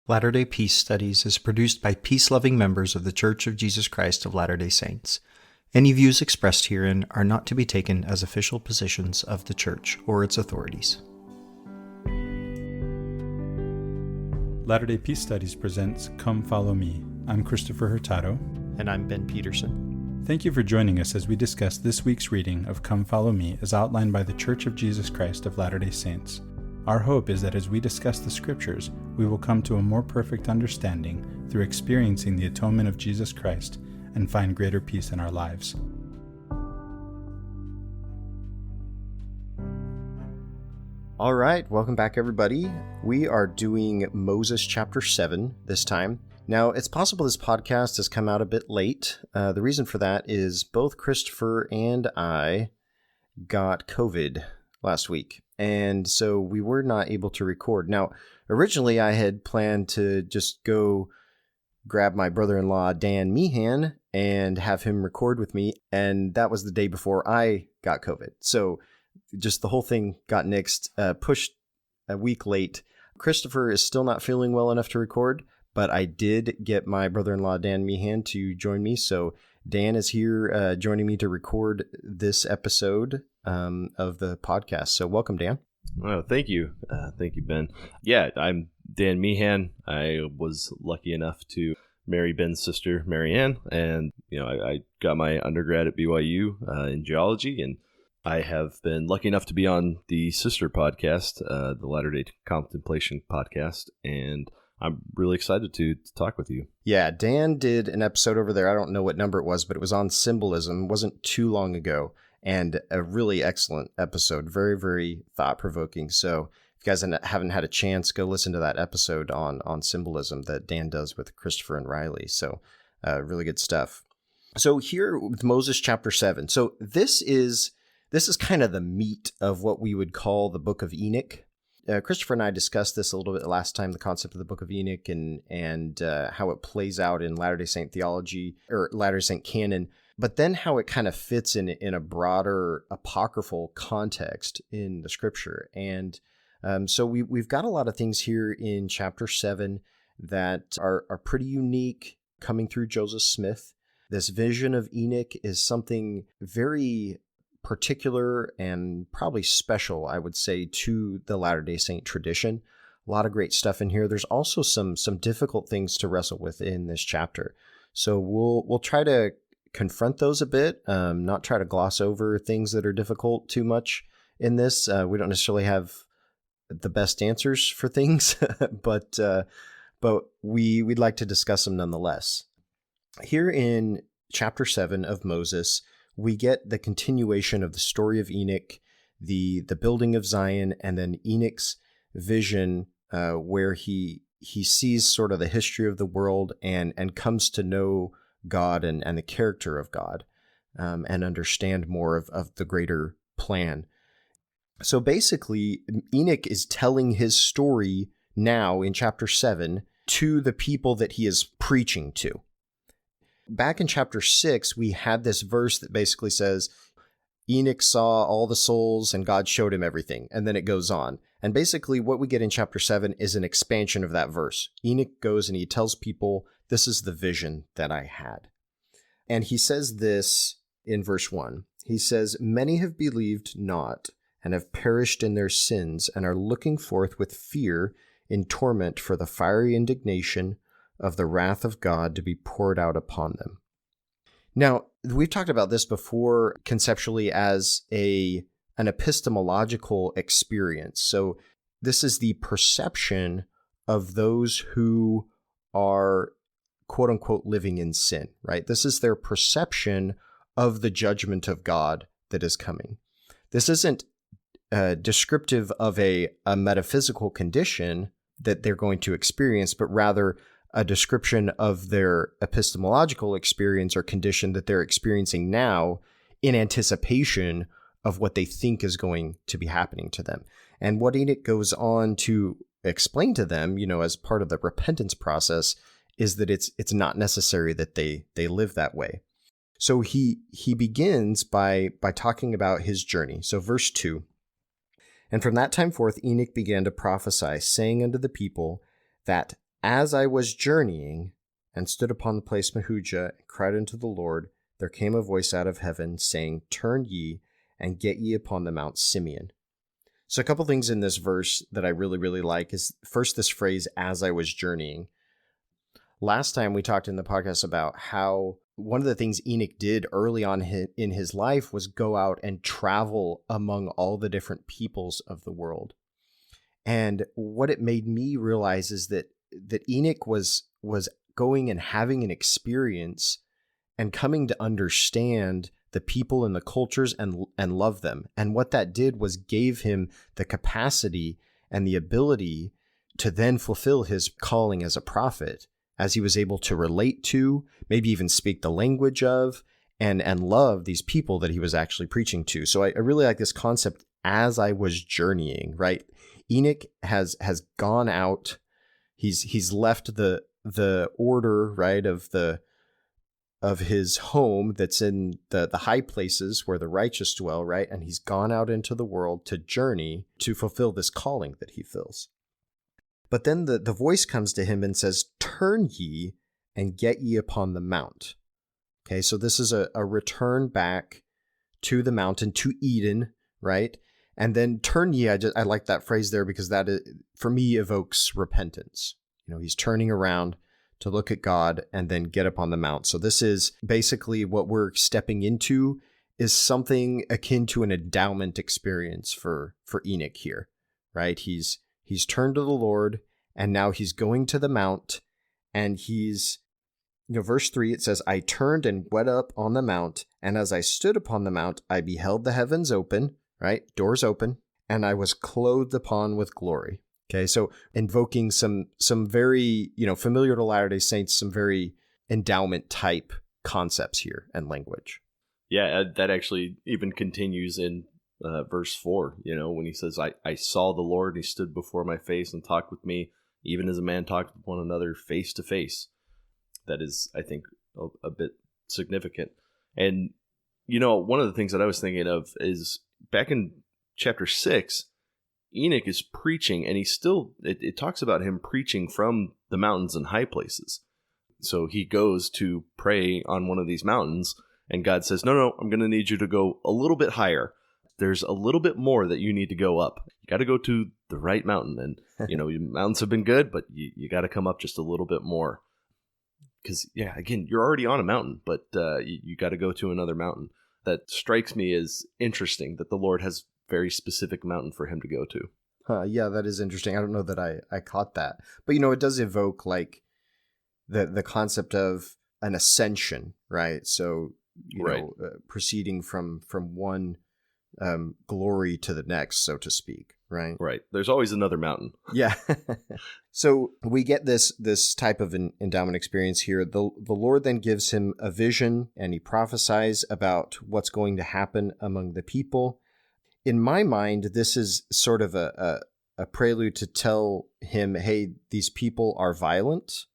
Latter-day Peace Studies is produced by peace-loving members of the Church of Jesus Christ of Latter-day Saints. Any views expressed herein are not to be taken as official positions of the Church or its authorities. Latter-day Peace Studies presents Come Follow Me. I'm Christopher Hurtado. And I'm Ben Peterson. Thank you for joining us as we discuss this week's reading of Come Follow Me as outlined by the Church of Jesus Christ of Latter-day Saints. Our hope is that as we discuss the Scriptures, we will come to a more perfect understanding through experiencing the atonement of Jesus Christ and find greater peace in our lives. All right, welcome back, everybody. We are doing Moses chapter 7 this time. Now, it's possible this podcast has come out a bit late. The reason for that is both Christopher and I got COVID last week, and so we were not able to record. Now, originally I had planned to just go grab my brother-in-law, Dan Meehan, and have him record with me, and that was the day before I got COVID. So just the whole thing got nixed, pushed a week late. Christopher is still not feeling well enough to record, but I did get my brother-in-law, Dan Meehan, to join me. So Dan is here joining me to record this episode of the podcast. So welcome, Dan. Oh, thank you. Thank you, Ben. Yeah, I'm Dan Meehan. I was lucky enough to marry Ben's sister, Mary Ann, and I got my undergrad at BYU in geology, and I have been lucky enough to be on the sister podcast, the Latter-day Contemplation podcast, and I'm really excited to talk with you. Yeah, Dan did an episode over there. I don't know what number it was, but it was on symbolism. It wasn't too long ago, and a really excellent episode. Very, very thought-provoking. So if you guys haven't had a chance, go listen to that episode on symbolism that Dan does with Christopher and Riley. So really good stuff. So here with Moses chapter 7. So this is kind of the meat of what we would call the Book of Enoch. Christopher and I discussed this a little bit last time, the concept of the Book of Enoch and how it plays out in Latter-day Saint theology or Latter-day Saint canon, but then how it kind of fits in a broader apocryphal context in the Scripture. And so we've got a lot of things here in chapter 7 that are pretty unique coming through Joseph Smith. This vision of Enoch is something very particular and probably special, I would say, to the Latter-day Saint tradition. A lot of great stuff in here. There's also some difficult things to wrestle with in this chapter. So we'll try to confront those a bit, not try to gloss over things that are difficult too much in this. We don't necessarily have the best answers for things, but we'd like to discuss them nonetheless. Here in chapter 7 of Moses, we get the continuation of the story of Enoch, the building of Zion, and then Enoch's vision where he sees sort of the history of the world and comes to know God and the character of God and understand more of the greater plan. So basically, Enoch is telling his story now in chapter 7 to the people that he is preaching to. Back in chapter 6, we had this verse that basically says, Enoch saw all the souls and God showed him everything. And then it goes on. And basically what we get in chapter 7 is an expansion of that verse. Enoch goes and he tells people, this is the vision that I had. And he says this in verse 1. He says, many have believed not and have perished in their sins and are looking forth with fear in torment for the fiery indignation of the wrath of God to be poured out upon them. Now, we've talked about this before conceptually as an epistemological experience. So this is the perception of those who are, quote unquote, living in sin, right? This is their perception of the judgment of God that is coming. This isn't descriptive of a metaphysical condition that they're going to experience, but rather a description of their epistemological experience or condition that they're experiencing now in anticipation of what they think is going to be happening to them. And what Enoch goes on to explain to them, as part of the repentance process, is that it's not necessary that they live that way. So he begins by talking about his journey. So verse 2, and from that time forth Enoch began to prophesy, saying unto the people that As I was journeying and stood upon the place Mehuja and cried unto the Lord, there came a voice out of heaven saying, Turn ye and get ye upon the Mount Simeon. So a couple things in this verse that I really, really like is first this phrase, as I was journeying. Last time we talked in the podcast about how one of the things Enoch did early on in his life was go out and travel among all the different peoples of the world. And what it made me realize is that Enoch was going and having an experience and coming to understand the people and the cultures and love them. And what that did was gave him the capacity and the ability to then fulfill his calling as a prophet, as he was able to relate to, maybe even speak the language of, and love these people that he was actually preaching to. So I really like this concept, as I was journeying, right? Enoch has gone out. He's left the order, right, of his home that's in the high places where the righteous dwell, right? And he's gone out into the world to journey to fulfill this calling that he fills. But then the voice comes to him and says, Turn ye and get ye upon the mount. Okay, so this is a return back to the mountain, to Eden, right? And then turn ye, I like that phrase there because that, for me, evokes repentance. He's turning around to look at God and then get up on the mount. So this is basically what we're stepping into, is something akin to an endowment experience for Enoch here, right? He's turned to the Lord, and now he's going to the mount, and he's, verse 3, it says, I turned and went up on the mount, and as I stood upon the mount, I beheld the heavens open, right? Doors open, and I was clothed upon with glory. Okay, so invoking some very, familiar to Latter-day Saints, some very endowment type concepts here and language. Yeah, that actually even continues in verse 4, when he says, I saw the Lord, and he stood before my face and talked with me, even as a man talked with one another face to face. That is, I think, a bit significant. And, one of the things that I was thinking of is back in chapter 6, Enoch is preaching, and it talks about him preaching from the mountains and high places. So he goes to pray on one of these mountains, and God says, no, I'm going to need you to go a little bit higher. There's a little bit more that you need to go up. You got to go to the right mountain. And, your mountains have been good, but you got to come up just a little bit more. Because, again, you're already on a mountain, but you got to go to another mountain. That strikes me as interesting, that the Lord has very specific mountain for him to go to. Yeah, that is interesting. I don't know that I caught that. But, it does evoke like the concept of an ascension, right? So, proceeding from one glory to the next, so to speak, right? Right. There's always another mountain. Yeah. So we get this type of an endowment experience here. The Lord then gives him a vision, and he prophesies about what's going to happen among the people. In my mind, this is sort of a prelude to tell him, hey, these people are violent.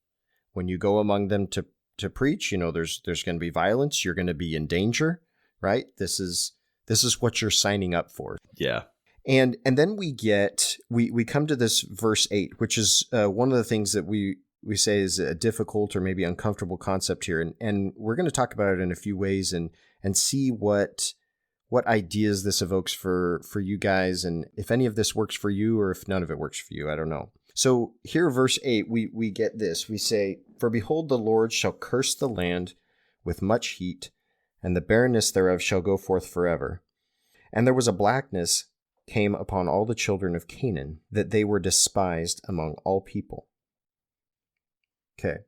When you go among them to preach, there's going to be violence. You're going to be in danger, right? This is what you're signing up for. Yeah. And then we come to this verse 8, which is one of the things that we say is a difficult or maybe uncomfortable concept here. And we're going to talk about it in a few ways and see what ideas this evokes for you guys, and if any of this works for you or if none of it works for you, I don't know. So here, verse 8, we get this. We say, For behold, the Lord shall curse the land with much heat, and the barrenness thereof shall go forth forever. And there was a blackness came upon all the children of Canaan, that they were despised among all people. Okay.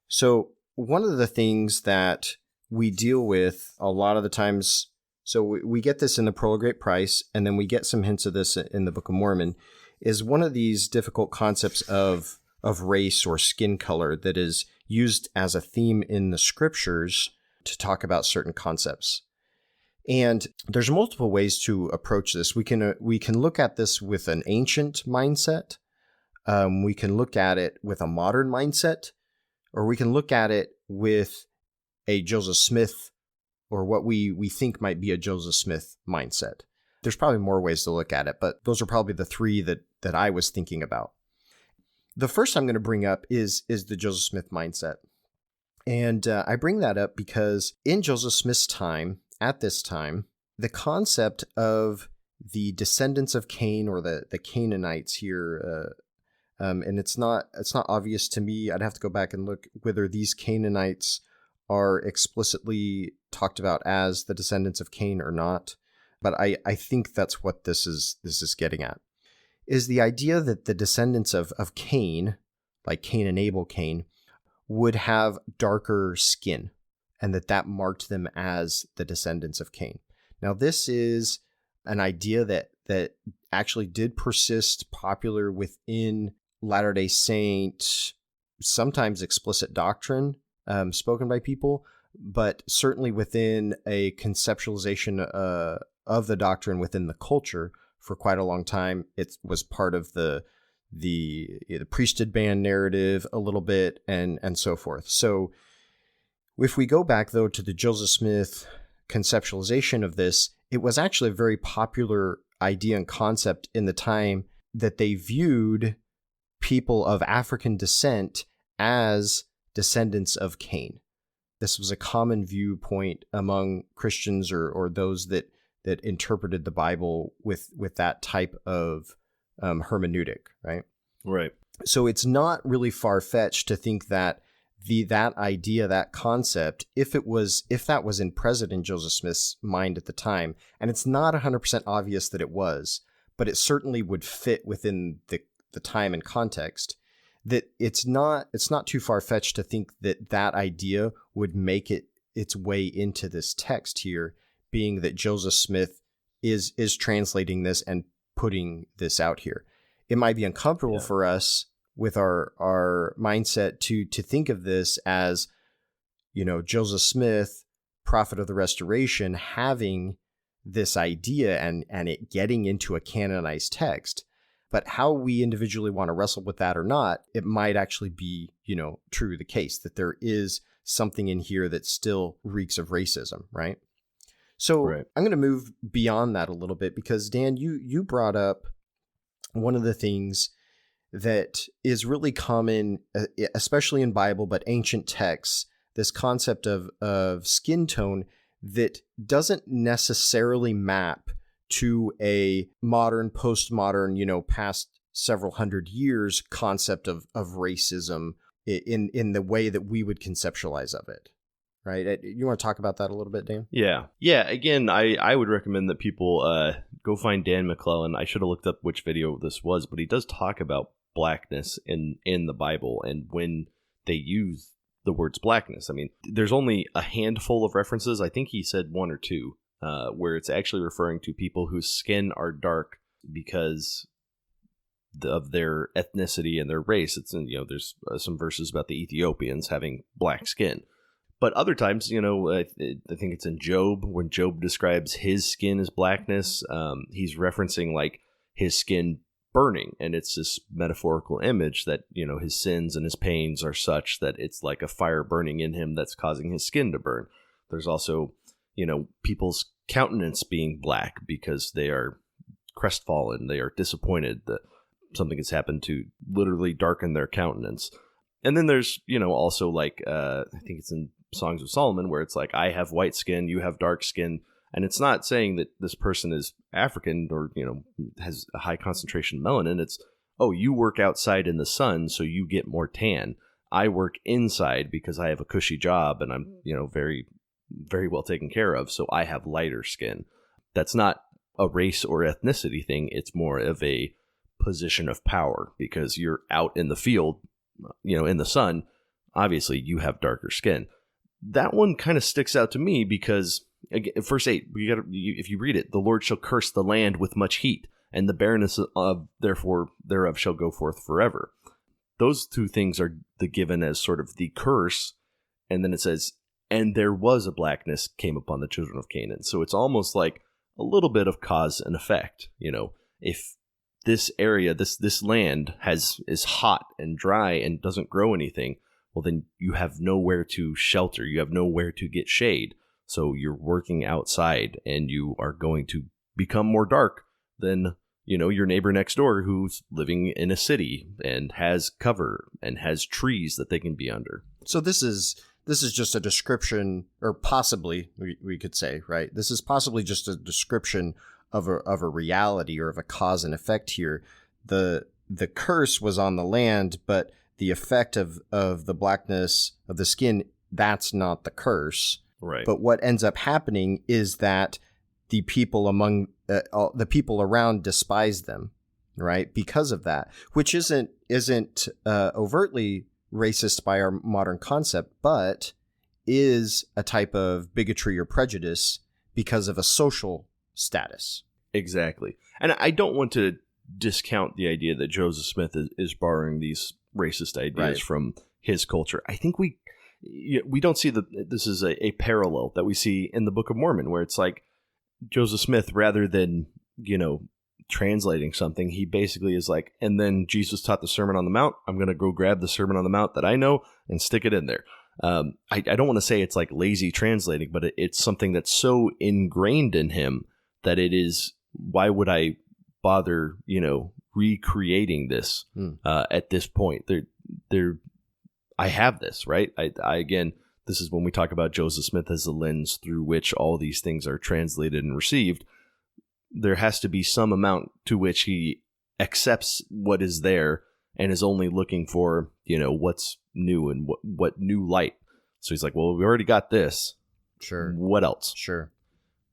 So one of the things that we deal with a lot of the times, so we get this in the Pearl of Great Price, and then we get some hints of this in the Book of Mormon, is one of these difficult concepts of race or skin color that is used as a theme in the scriptures to talk about certain concepts. And there's multiple ways to approach this. We can look at this with an ancient mindset. We can look at it with a modern mindset, or we can look at it with a Joseph Smith, or what we think might be a Joseph Smith mindset. There's probably more ways to look at it, but those are probably the three that I was thinking about. The first I'm going to bring up is the Joseph Smith mindset. And I bring that up because in Joseph Smith's time, at this time, the concept of the descendants of Cain, or the Canaanites here, and it's not obvious to me. I'd have to go back and look whether these Canaanites are explicitly talked about as the descendants of Cain or not. But I think that's what this is getting at, is the idea that the descendants of Cain, like Cain and Abel, would have darker skin, and that marked them as the descendants of Cain. Now, this is an idea that actually did persist, popular within Latter-day Saint, sometimes explicit doctrine spoken by people, but certainly within a conceptualization of the doctrine within the culture for quite a long time. It was part of the priesthood ban narrative a little bit, and so forth. So if we go back, though, to the Joseph Smith conceptualization of this, it was actually a very popular idea and concept in the time that they viewed people of African descent as descendants of Cain. This was a common viewpoint among Christians or those that interpreted the Bible with that type of hermeneutic, right? Right. So it's not really far-fetched to think that that idea, that concept, if that was present in Joseph Smith's mind at the time, and it's not 100% obvious that it was, but it certainly would fit within the time and context, that it's not too far-fetched to think that idea would make its way into this text here, being that Joseph Smith is translating this and putting this out here. It might be uncomfortable for us with our mindset to think of this as, Joseph Smith, prophet of the Restoration, having this idea and it getting into a canonized text. But how we individually want to wrestle with that or not, it might actually be, true the case that there is something in here that still reeks of racism, right? So right. I'm going to move beyond that a little bit because, Dan, you brought up one of the things that is really common, especially in Bible, but ancient texts, this concept of skin tone that doesn't necessarily map to a modern, postmodern, past several hundred years concept of racism in the way that we would conceptualize of it. Right? You want to talk about that a little bit, Dan? Yeah. Again, I would recommend that people go find Dan McClellan. I should have looked up which video this was, but he does talk about blackness in the Bible and when they use the words blackness. I mean, there's only a handful of references. I think he said one or two where it's actually referring to people whose skin are dark because of their ethnicity and their race. It's there's some verses about the Ethiopians having black skin. But other times, I think it's in Job, when Job describes his skin as blackness, he's referencing like his skin burning. And it's this metaphorical image that, his sins and his pains are such that it's like a fire burning in him that's causing his skin to burn. There's also, people's countenance being black because they are crestfallen. They are disappointed that something has happened to literally darken their countenance. And then there's, also like, I think it's in Songs of Solomon where it's like, I have white skin, you have dark skin. And it's not saying that this person is African or, has a high concentration of melanin. It's, oh, you work outside in the sun, so you get more tan. I work inside because I have a cushy job and I'm, very, very well taken care of. So I have lighter skin. That's not a race or ethnicity thing. It's more of a position of power because you're out in the field, in the sun. Obviously, you have darker skin. That one kind of sticks out to me because, again, verse 8, if you read it, the Lord shall curse the land with much heat, and the barrenness thereof shall go forth forever. Those two things are given as sort of the curse, and then it says, and there was a blackness came upon the children of Canaan. So it's almost like a little bit of cause and effect. If this area, this land is hot and dry and doesn't grow anything, well, then you have nowhere to shelter. You have nowhere to get shade. So you're working outside and you are going to become more dark than, your neighbor next door who's living in a city and has cover and has trees that they can be under. So this is just a description, or possibly we could say, right? This is possibly just a description of a reality or of a cause and effect here. The curse was on the land, but the effect of the blackness of the skin, that's not the curse. Right. But what ends up happening is that the people the people around despise them, right? Because of that, which isn't overtly racist by our modern concept, but is a type of bigotry or prejudice because of a social status. Exactly. And I don't want to discount the idea that Joseph Smith is borrowing these racist ideas from his culture. I think we don't see that this is a parallel that we see in the Book of Mormon, where it's like Joseph Smith, rather than, translating something, he basically is like, and then Jesus taught the Sermon on the Mount. I'm going to go grab the Sermon on the Mount that I know and stick it in there. I don't want to say it's like lazy translating, but it's something that's so ingrained in him that it is, why would I bother, recreating this at this point? I have this, right? I again, this is when we talk about Joseph Smith as the lens through which all these things are translated and received. There has to be some amount to which he accepts what is there and is only looking for, what's new and what new light. So he's like, well, we already got this. Sure. What else? Sure.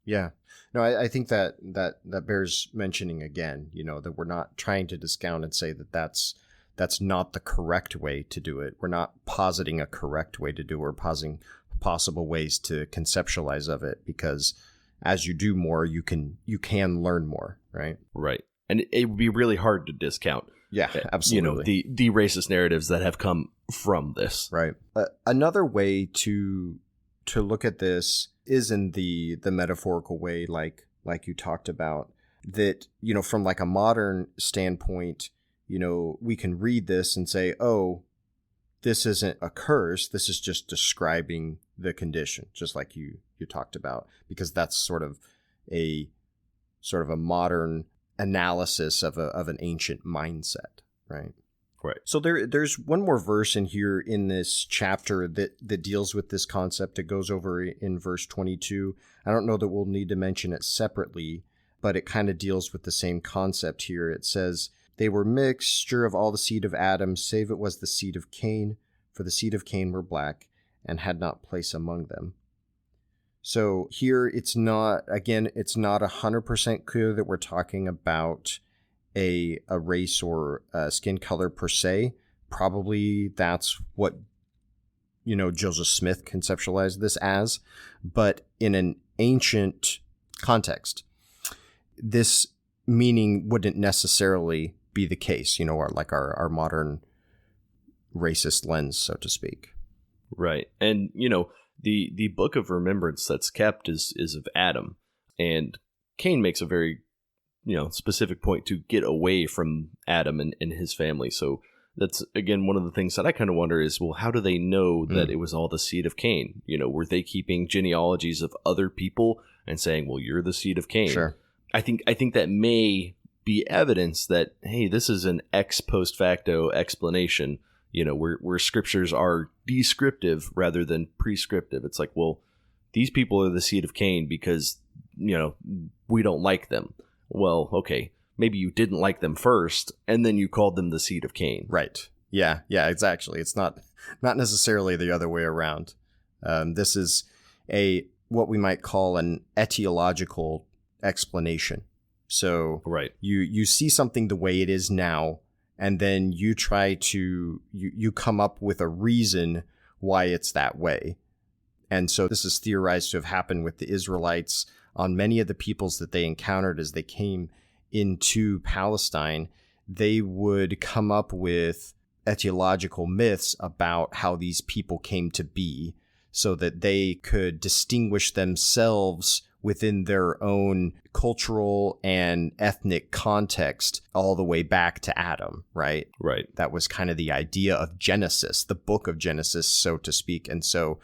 Yeah. No, I think that bears mentioning again, that we're not trying to discount and say that that's not the correct way to do it. We're not positing a correct way to do it. We're positing possible ways to conceptualize of it, because as you do more, you can learn more, right? Right. And it would be really hard to discount. Yeah, absolutely. The racist narratives that have come from this. Right. Another way to look at this is in the metaphorical way, like you talked about, that, from like a modern standpoint, we can read this and say, oh, this isn't a curse. This is just describing the condition, just like you talked about, because that's sort of a modern analysis of an ancient mindset, right? Right. So there's one more verse in here in this chapter that deals with this concept. It goes over in verse 22. I don't know that we'll need to mention it separately, but it kind of deals with the same concept here. It says, they were mixture of all the seed of Adam, save it was the seed of Cain, for the seed of Cain were black, and had not place among them. So here it's not 100% clear that we're talking about a race or a skin color per se. Probably that's what, Joseph Smith conceptualized this as, but in an ancient context, this meaning wouldn't necessarily be the case, or like our modern racist lens, so to speak. Right. And, the book of remembrance that's kept is of Adam, and Cain makes a very, specific point to get away from Adam and his family. So that's, again, one of the things that I kind of wonder is, well, how do they know that it was all the seed of Cain? Were they keeping genealogies of other people and saying, well, you're the seed of Cain? Sure. I think that may be evidence that, hey, this is an ex post facto explanation, where scriptures are descriptive rather than prescriptive. It's like, well, these people are the seed of Cain because, we don't like them. Well, okay, maybe you didn't like them first, and then you called them the seed of Cain. Right. Yeah, exactly. It's not necessarily the other way around. This is what we might call an etiological explanation. So right. You see something the way it is now, and then you try to you come up with a reason why it's that way. And so this is theorized to have happened with the Israelites on many of the peoples that they encountered as they came into Palestine. They would come up with etiological myths about how these people came to be so that they could distinguish themselves within their own cultural and ethnic context all the way back to Adam, right? Right. That was kind of the idea of Genesis, the book of Genesis, so to speak. And so,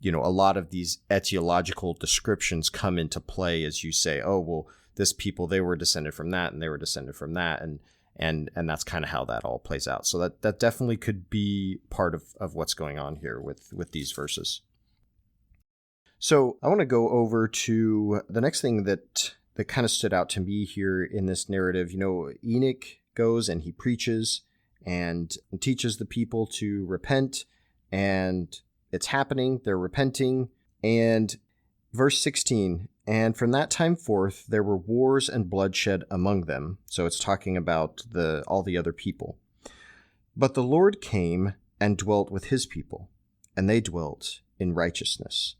a lot of these etiological descriptions come into play as you say, oh, well, this people, they were descended from that, and they were descended from that, and that's kind of how that all plays out. So that definitely could be part of what's going on here with these verses. So I want to go over to the next thing that kind of stood out to me here in this narrative. Enoch goes and he preaches and teaches the people to repent, and it's happening. They're repenting. And verse 16, and from that time forth, there were wars and bloodshed among them. So it's talking about all the other people. But the Lord came and dwelt with his people, and they dwelt in righteousness.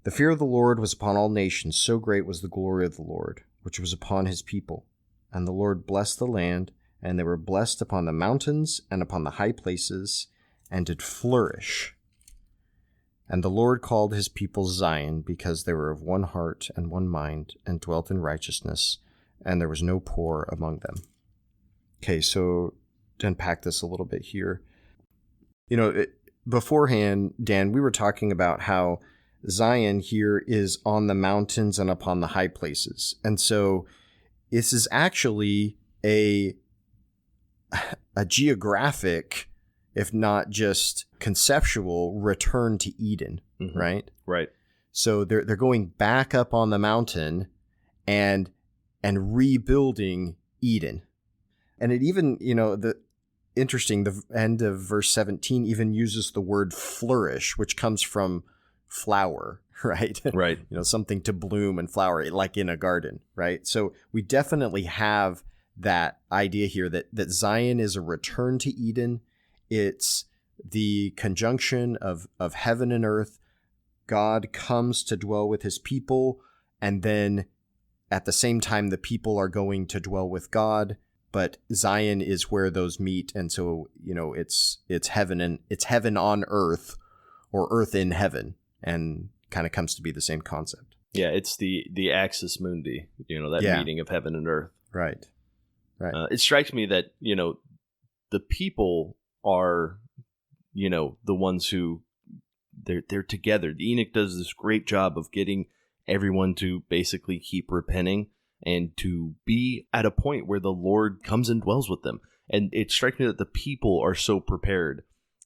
The fear of the Lord was upon all nations, so great was the glory of the Lord, which was upon his people. And the Lord blessed the land, and they were blessed upon the mountains and upon the high places, and did flourish. And the Lord called his people Zion, because they were of one heart and one mind, and dwelt in righteousness, and there was no poor among them. Okay, so to unpack this a little bit here. Beforehand, Dan, we were talking about how Zion here is on the mountains and upon the high places. And so this is actually a geographic, if not just conceptual, return to Eden, right? Right. So they're going back up on the mountain and rebuilding Eden. And it even, the end of verse 17 even uses the word flourish, which comes from flower, right? Right. Something to bloom and flower, like in a garden, right? So we definitely have that idea here that Zion is a return to Eden. It's the conjunction of heaven and earth. God comes to dwell with his people, and then at the same time, the people are going to dwell with God. But Zion is where those meet, and so it's heaven, and it's heaven on earth, or earth in heaven, and kind of comes to be the same concept. Yeah, it's the axis mundi, that meeting of heaven and earth. Right. It strikes me that the people are the ones who they're together. Enoch does this great job of getting everyone to basically keep repenting and to be at a point where the Lord comes and dwells with them. And it strikes me that the people are so prepared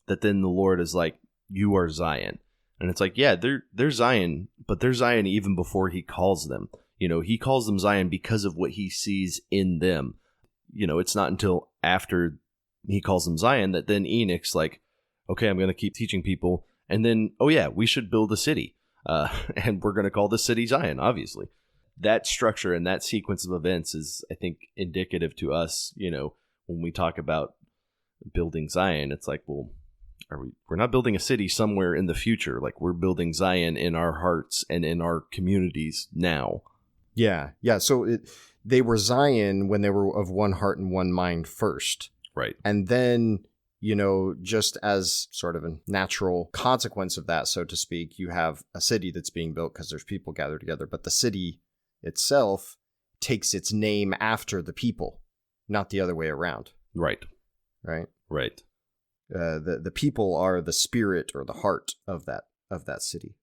that then the Lord is like, you are Zion. And it's like, yeah, they're Zion, but they're Zion even before he calls them. He calls them Zion because of what he sees in them. It's not until after he calls them Zion that then Enoch's like, okay, I'm going to keep teaching people. And then, oh yeah, we should build a city. And we're going to call the city Zion, obviously. That structure and that sequence of events is, I think, indicative to us, when we talk about building Zion. It's like, well, we're not building a city somewhere in the future. Like, we're building Zion in our hearts and in our communities now. Yeah. So they were Zion when they were of one heart and one mind first. Right. And then, just as sort of a natural consequence of that, so to speak, you have a city that's being built because there's people gathered together. But the city itself takes its name after the people, not the other way around. Right. The people are the spirit or the heart of that city.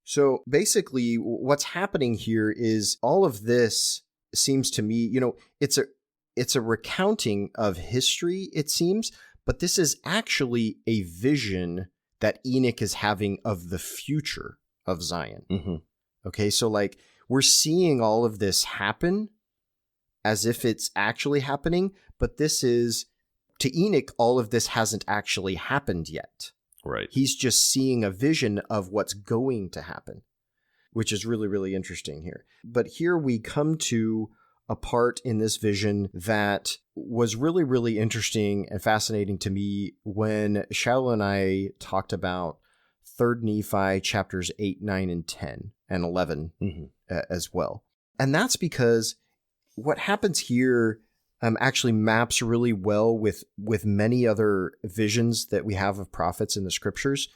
So basically, what's happening here is all of this seems to me, it's a recounting of history, it seems, but this is actually a vision that Enoch is having of the future of Zion. Mm-hmm. Okay, so we're seeing all of this happen as if it's actually happening, but to Enoch, all of this hasn't actually happened yet. Right. He's just seeing a vision of what's going to happen, which is really, really interesting here. But here we come to a part in this vision that was really, really interesting and fascinating to me when Shiloh and I talked about 3rd Nephi chapters 8, 9, and 10, and 11 as well. And that's because what happens here actually maps really well with many other visions that we have of prophets in the scriptures.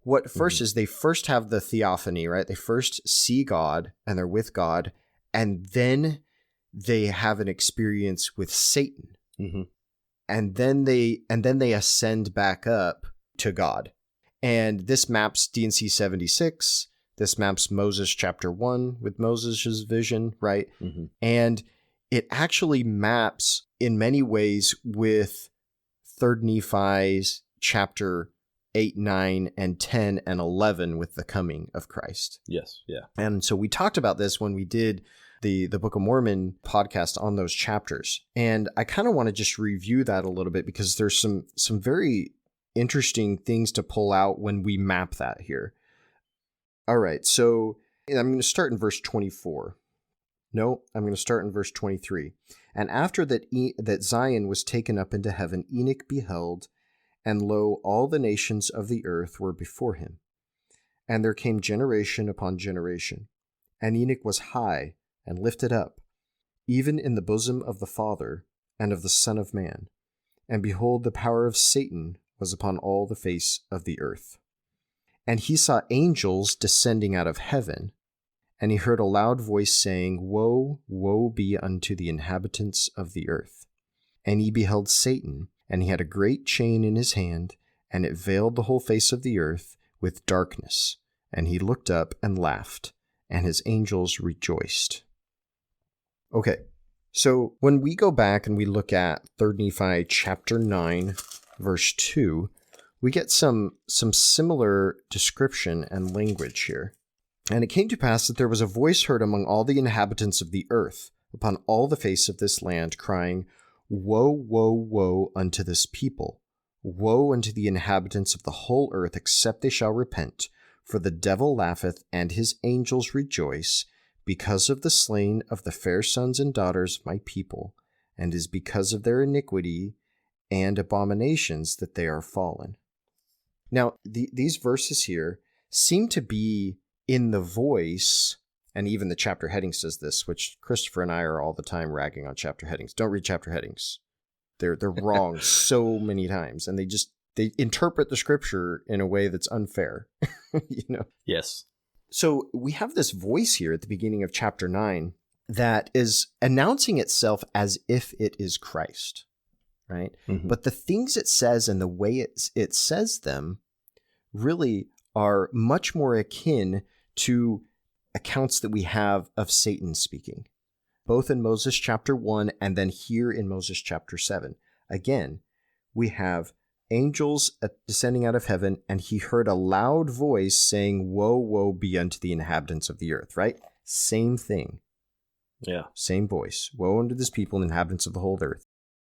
What first is they first have the theophany, right? They first see God and they're with God, and then they have an experience with Satan. Mm-hmm. And then they ascend back up to God. And this maps D&C 76. This maps Moses chapter 1 with Moses' vision, right? Mm-hmm. And it actually maps in many ways with 3rd Nephi's chapter 8, 9, and 10, and 11 with the coming of Christ. Yes, yeah. And so we talked about this when we did the Book of Mormon podcast on those chapters. And I kind of want to just review that a little bit because there's some very interesting things to pull out when we map that here. All right, so I'm going to start in verse 24. No, I'm going to start in verse 23. And after that Zion was taken up into heaven, Enoch beheld, and lo, all the nations of the earth were before him. And there came generation upon generation. And Enoch was high and lifted up, even in the bosom of the Father and of the Son of Man. And behold, the power of Satan was upon all the face of the earth. And he saw angels descending out of heaven, and he heard a loud voice saying, Woe, woe be unto the inhabitants of the earth. And he beheld Satan, and he had a great chain in his hand, and it veiled the whole face of the earth with darkness. And he looked up and laughed, and his angels rejoiced. Okay, so when we go back and we look at 3rd Nephi chapter 9, verse 2, we get some similar description and language here. And it came to pass that there was a voice heard among all the inhabitants of the earth, upon all the face of this land, crying, Woe, woe, woe unto this people! Woe unto the inhabitants of the whole earth, except they shall repent. For the devil laugheth, and his angels rejoice, because of the slain of the fair sons and daughters of my people, and is because of their iniquity and abominations that they are fallen. Now, these verses here seem to be in the voice, and even the chapter heading says this, which Christopher and I are all the time ragging on chapter headings. Don't read chapter headings. They're wrong so many times, and they interpret the scripture in a way that's unfair. Yes. So we have this voice here at the beginning of chapter 9 that is announcing itself as if it is Christ, right? Mm-hmm. But the things it says and the way it says them really are much more akin to accounts that we have of Satan speaking, both in Moses chapter 1 and then here in Moses chapter 7. Again, we have angels descending out of heaven, and he heard a loud voice saying, Woe, woe be unto the inhabitants of the earth, right? Same thing. Yeah. Same voice. Woe unto this people, inhabitants of the whole earth.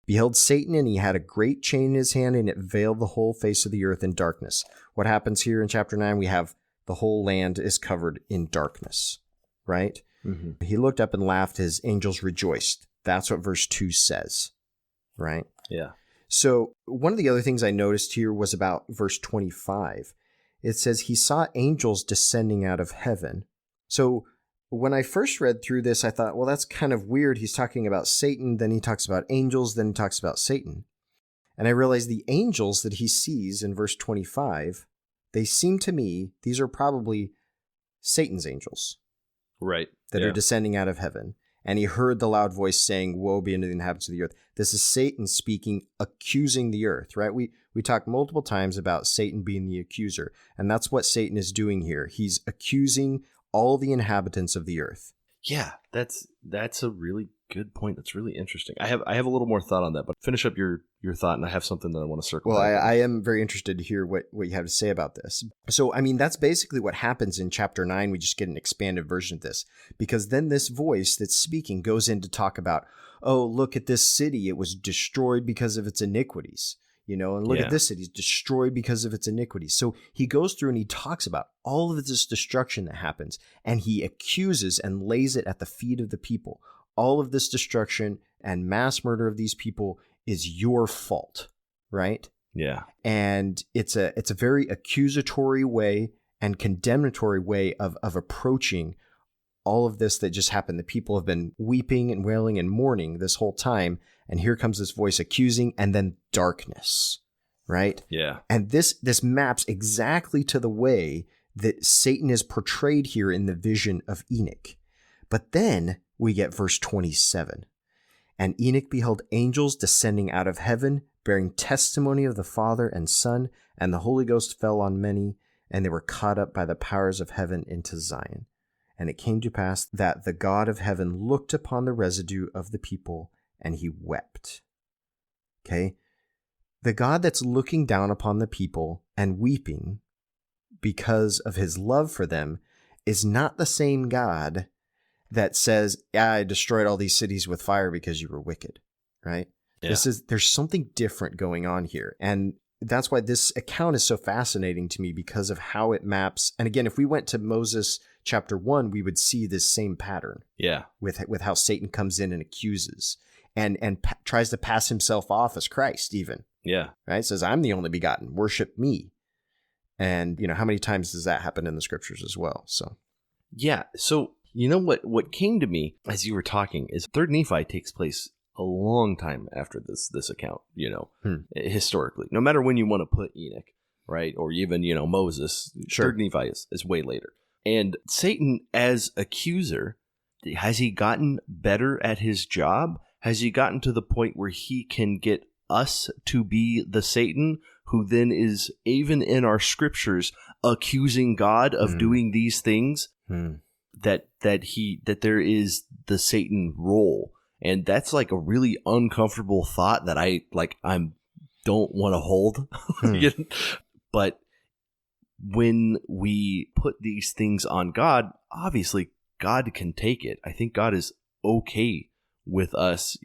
Beheld Satan, and he had a great chain in his hand, and it veiled the whole face of the earth in darkness. What happens here in chapter 9? We have the whole land is covered in darkness, right? Mm-hmm. He looked up and laughed. His angels rejoiced. That's what verse 2 says, right? Yeah. So one of the other things I noticed here was about verse 25. It says, he saw angels descending out of heaven. So when I first read through this, I thought, well, that's kind of weird. He's talking about Satan, then he talks about angels, then he talks about Satan. And I realized the angels that he sees in verse 25, they seem to me, these are probably Satan's angels. Right. That are descending out of heaven. And he heard the loud voice saying, Woe be unto the inhabitants of the earth. This is Satan speaking, accusing the earth, right? We talked multiple times about Satan being the accuser, and that's what Satan is doing here. He's accusing all the inhabitants of the earth. Yeah, that's a really good point. That's really interesting. I have a little more thought on that, but finish up your thought, and I have something that I want to circle. Well, I am very interested to hear what you have to say about this. So, I mean, that's basically what happens in chapter 9. We just get an expanded version of this, because then this voice that's speaking goes in to talk about, oh, look at this city. It was destroyed because of its iniquities, and look at this city. It's destroyed because of its iniquities. So he goes through and he talks about all of this destruction that happens, and he accuses and lays it at the feet of the people. All of this destruction and mass murder of these people is your fault, right? Yeah. And it's a very accusatory way and condemnatory way of approaching all of this that just happened. The people have been weeping and wailing and mourning this whole time, and here comes this voice accusing, and then darkness, right? Yeah. And this maps exactly to the way that Satan is portrayed here in the vision of Enoch. But then we get verse 27. And Enoch beheld angels descending out of heaven, bearing testimony of the Father and Son, and the Holy Ghost fell on many, and they were caught up by the powers of heaven into Zion. And it came to pass that the God of heaven looked upon the residue of the people, and he wept. Okay? The God that's looking down upon the people and weeping because of his love for them is not the same God that says, yeah, I destroyed all these cities with fire because you were wicked, right? Yeah. There's something different going on here. And that's why this account is so fascinating to me, because of how it maps. And again, if we went to Moses chapter 1, we would see this same pattern. Yeah. With how Satan comes in and accuses and tries to pass himself off as Christ even. Yeah. Right? Says, I'm the only begotten, worship me. And, how many times does that happen in the scriptures as well? So, yeah. So, what came to me as you were talking is 3rd Nephi takes place a long time after this account, historically. No matter when you want to put Enoch, right? Or even, Moses, Sure. 3rd Nephi is way later. And Satan as accuser, has he gotten better at his job? Has he gotten to the point where he can get us to be the Satan who then is, even in our scriptures, accusing God of doing these things? That there is the Satan role. And that's like a really uncomfortable thought that I don't want to hold. But when we put these things on God, obviously God can take it. I think God is okay with us,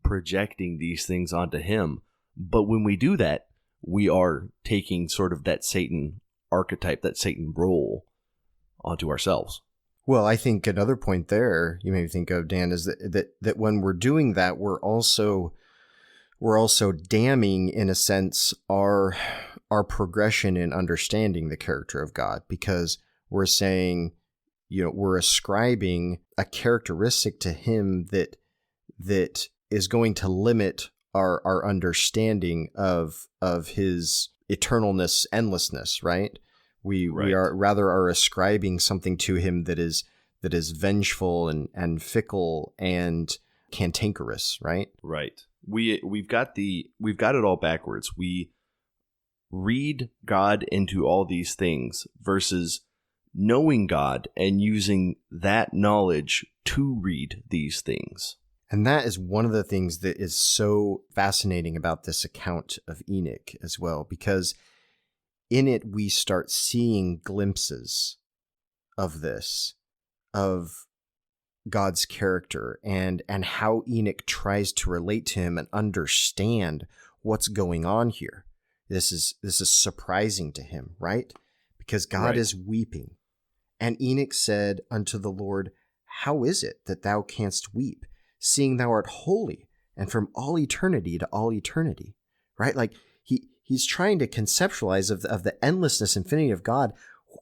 projecting these things onto him. But when we do that, we are taking sort of that Satan archetype, that Satan role onto ourselves. Well, I think another point there you may think of, Dan, is that when we're doing that, we're also damning, in a sense, our progression in understanding the character of God, because we're saying, we're ascribing a characteristic to him that is going to limit our understanding of his eternalness, endlessness, right? We are ascribing something to him that is vengeful and fickle and cantankerous, right? Right. We've got it all backwards. We read God into all these things versus knowing God and using that knowledge to read these things. And that is one of the things that is so fascinating about this account of Enoch as well, because in it we start seeing glimpses of this, of God's character and how Enoch tries to relate to him and understand what's going on here. This is surprising to him, right? Because God is weeping. And Enoch said unto the Lord, how is it that thou canst weep, seeing thou art holy, and from all eternity to all eternity? Right? Like he's trying to conceptualize of the endlessness, infinity of God.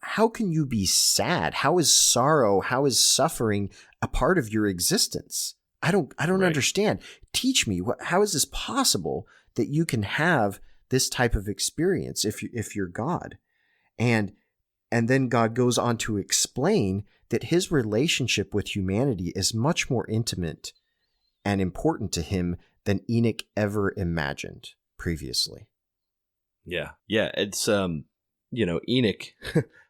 How can you be sad? How is sorrow? How is suffering a part of your existence? I don't understand. Teach me. How is this possible that you can have this type of experience if you're God? And then God goes on to explain that his relationship with humanity is much more intimate and important to him than Enoch ever imagined previously. Yeah. It's Enoch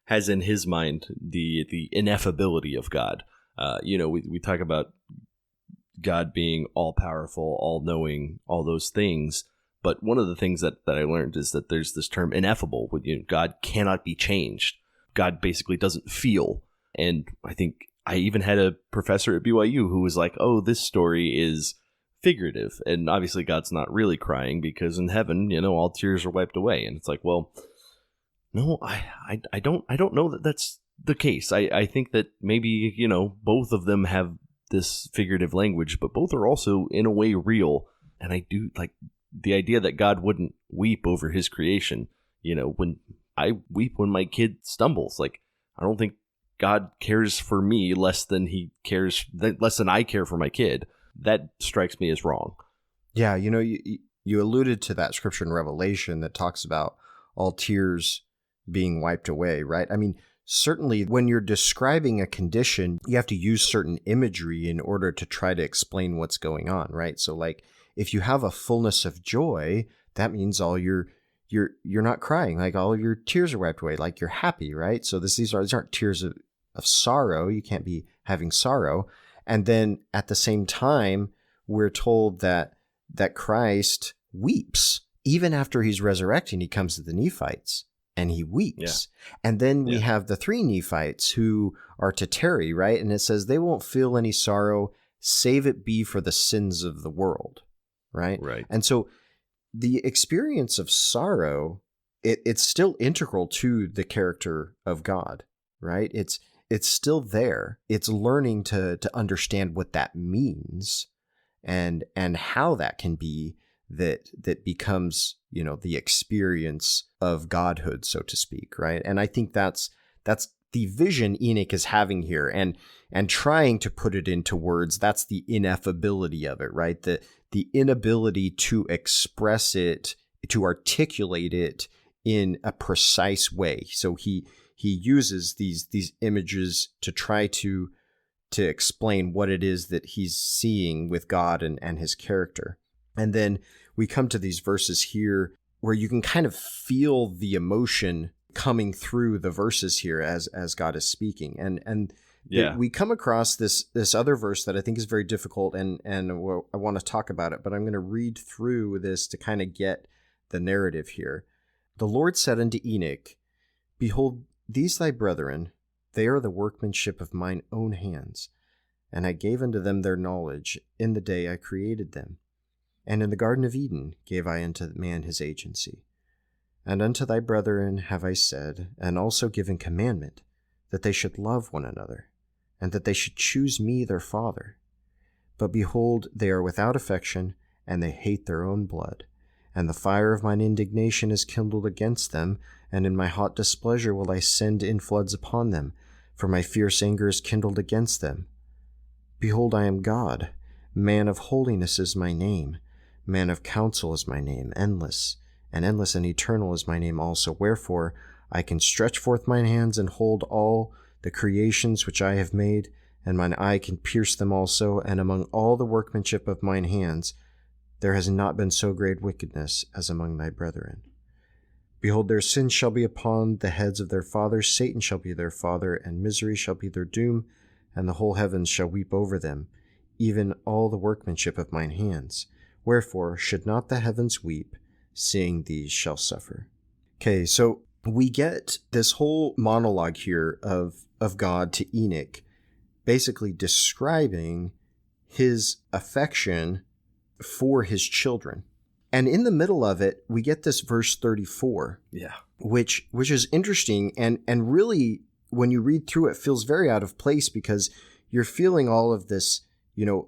has in his mind the ineffability of God. We talk about God being all powerful, all knowing, all those things. But one of the things that I learned is that there's this term ineffable. God cannot be changed. God basically doesn't feel. And I think I even had a professor at BYU who was like, oh, this story is figurative. And obviously God's not really crying because in heaven, all tears are wiped away. And it's like, well, no, I don't know that that's the case. I think that maybe, both of them have this figurative language, but both are also in a way real. And I do like the idea that God wouldn't weep over his creation. When I weep when my kid stumbles, like, I don't think God cares for me less than I care for my kid. That strikes me as wrong. Yeah. You alluded to that scripture in Revelation that talks about all tears being wiped away, right? I mean, certainly when you're describing a condition, you have to use certain imagery in order to try to explain what's going on, right? So like if you have a fullness of joy, that means all your you're not crying, like all of your tears are wiped away, like you're happy, right? So these aren't tears of sorrow. You can't be having sorrow. And then at the same time, we're told that Christ weeps. Even after he's resurrecting, he comes to the Nephites and he weeps. Yeah. And then we have the 3 Nephites who are to tarry, right? And it says they won't feel any sorrow, save it be for the sins of the world, right? Right. And so the experience of sorrow, it's still integral to the character of God, right? It's still there. It's learning to understand what that means and how that can be that becomes, the experience of godhood, so to speak, right? And I think that's the vision Enoch is having here, and trying to put it into words. That's the ineffability of it, right? The inability to express it, to articulate it in a precise way. So he uses these images to try to explain what it is that he's seeing with God and his character. And then we come to these verses here where you can kind of feel the emotion coming through the verses here as God is speaking. And we come across this other verse that I think is very difficult, and I want to talk about it, but I'm going to read through this to kind of get the narrative here. The Lord said unto Enoch, Behold, these thy brethren, they are the workmanship of mine own hands, and I gave unto them their knowledge in the day I created them. And in the Garden of Eden gave I unto man his agency. And unto thy brethren have I said, and also given commandment, that they should love one another, and that they should choose me their father. But behold, they are without affection, and they hate their own blood. And the fire of mine indignation is kindled against them, and in my hot displeasure will I send in floods upon them, for my fierce anger is kindled against them. Behold, I am God, man of holiness is my name, man of counsel is my name, endless and eternal is my name also. Wherefore I can stretch forth mine hands and hold all the creations which I have made, and mine eye can pierce them also, and among all the workmanship of mine hands there has not been so great wickedness as among thy brethren. Behold, their sins shall be upon the heads of their fathers, Satan shall be their father, and misery shall be their doom, and the whole heavens shall weep over them, even all the workmanship of mine hands. Wherefore should not the heavens weep, seeing these shall suffer? Okay, so we get this whole monologue here of God to Enoch, basically describing his affection for his children. And in the middle of it, we get this verse 34, which is interesting, and really, when you read through it, feels very out of place, because you're feeling all of this,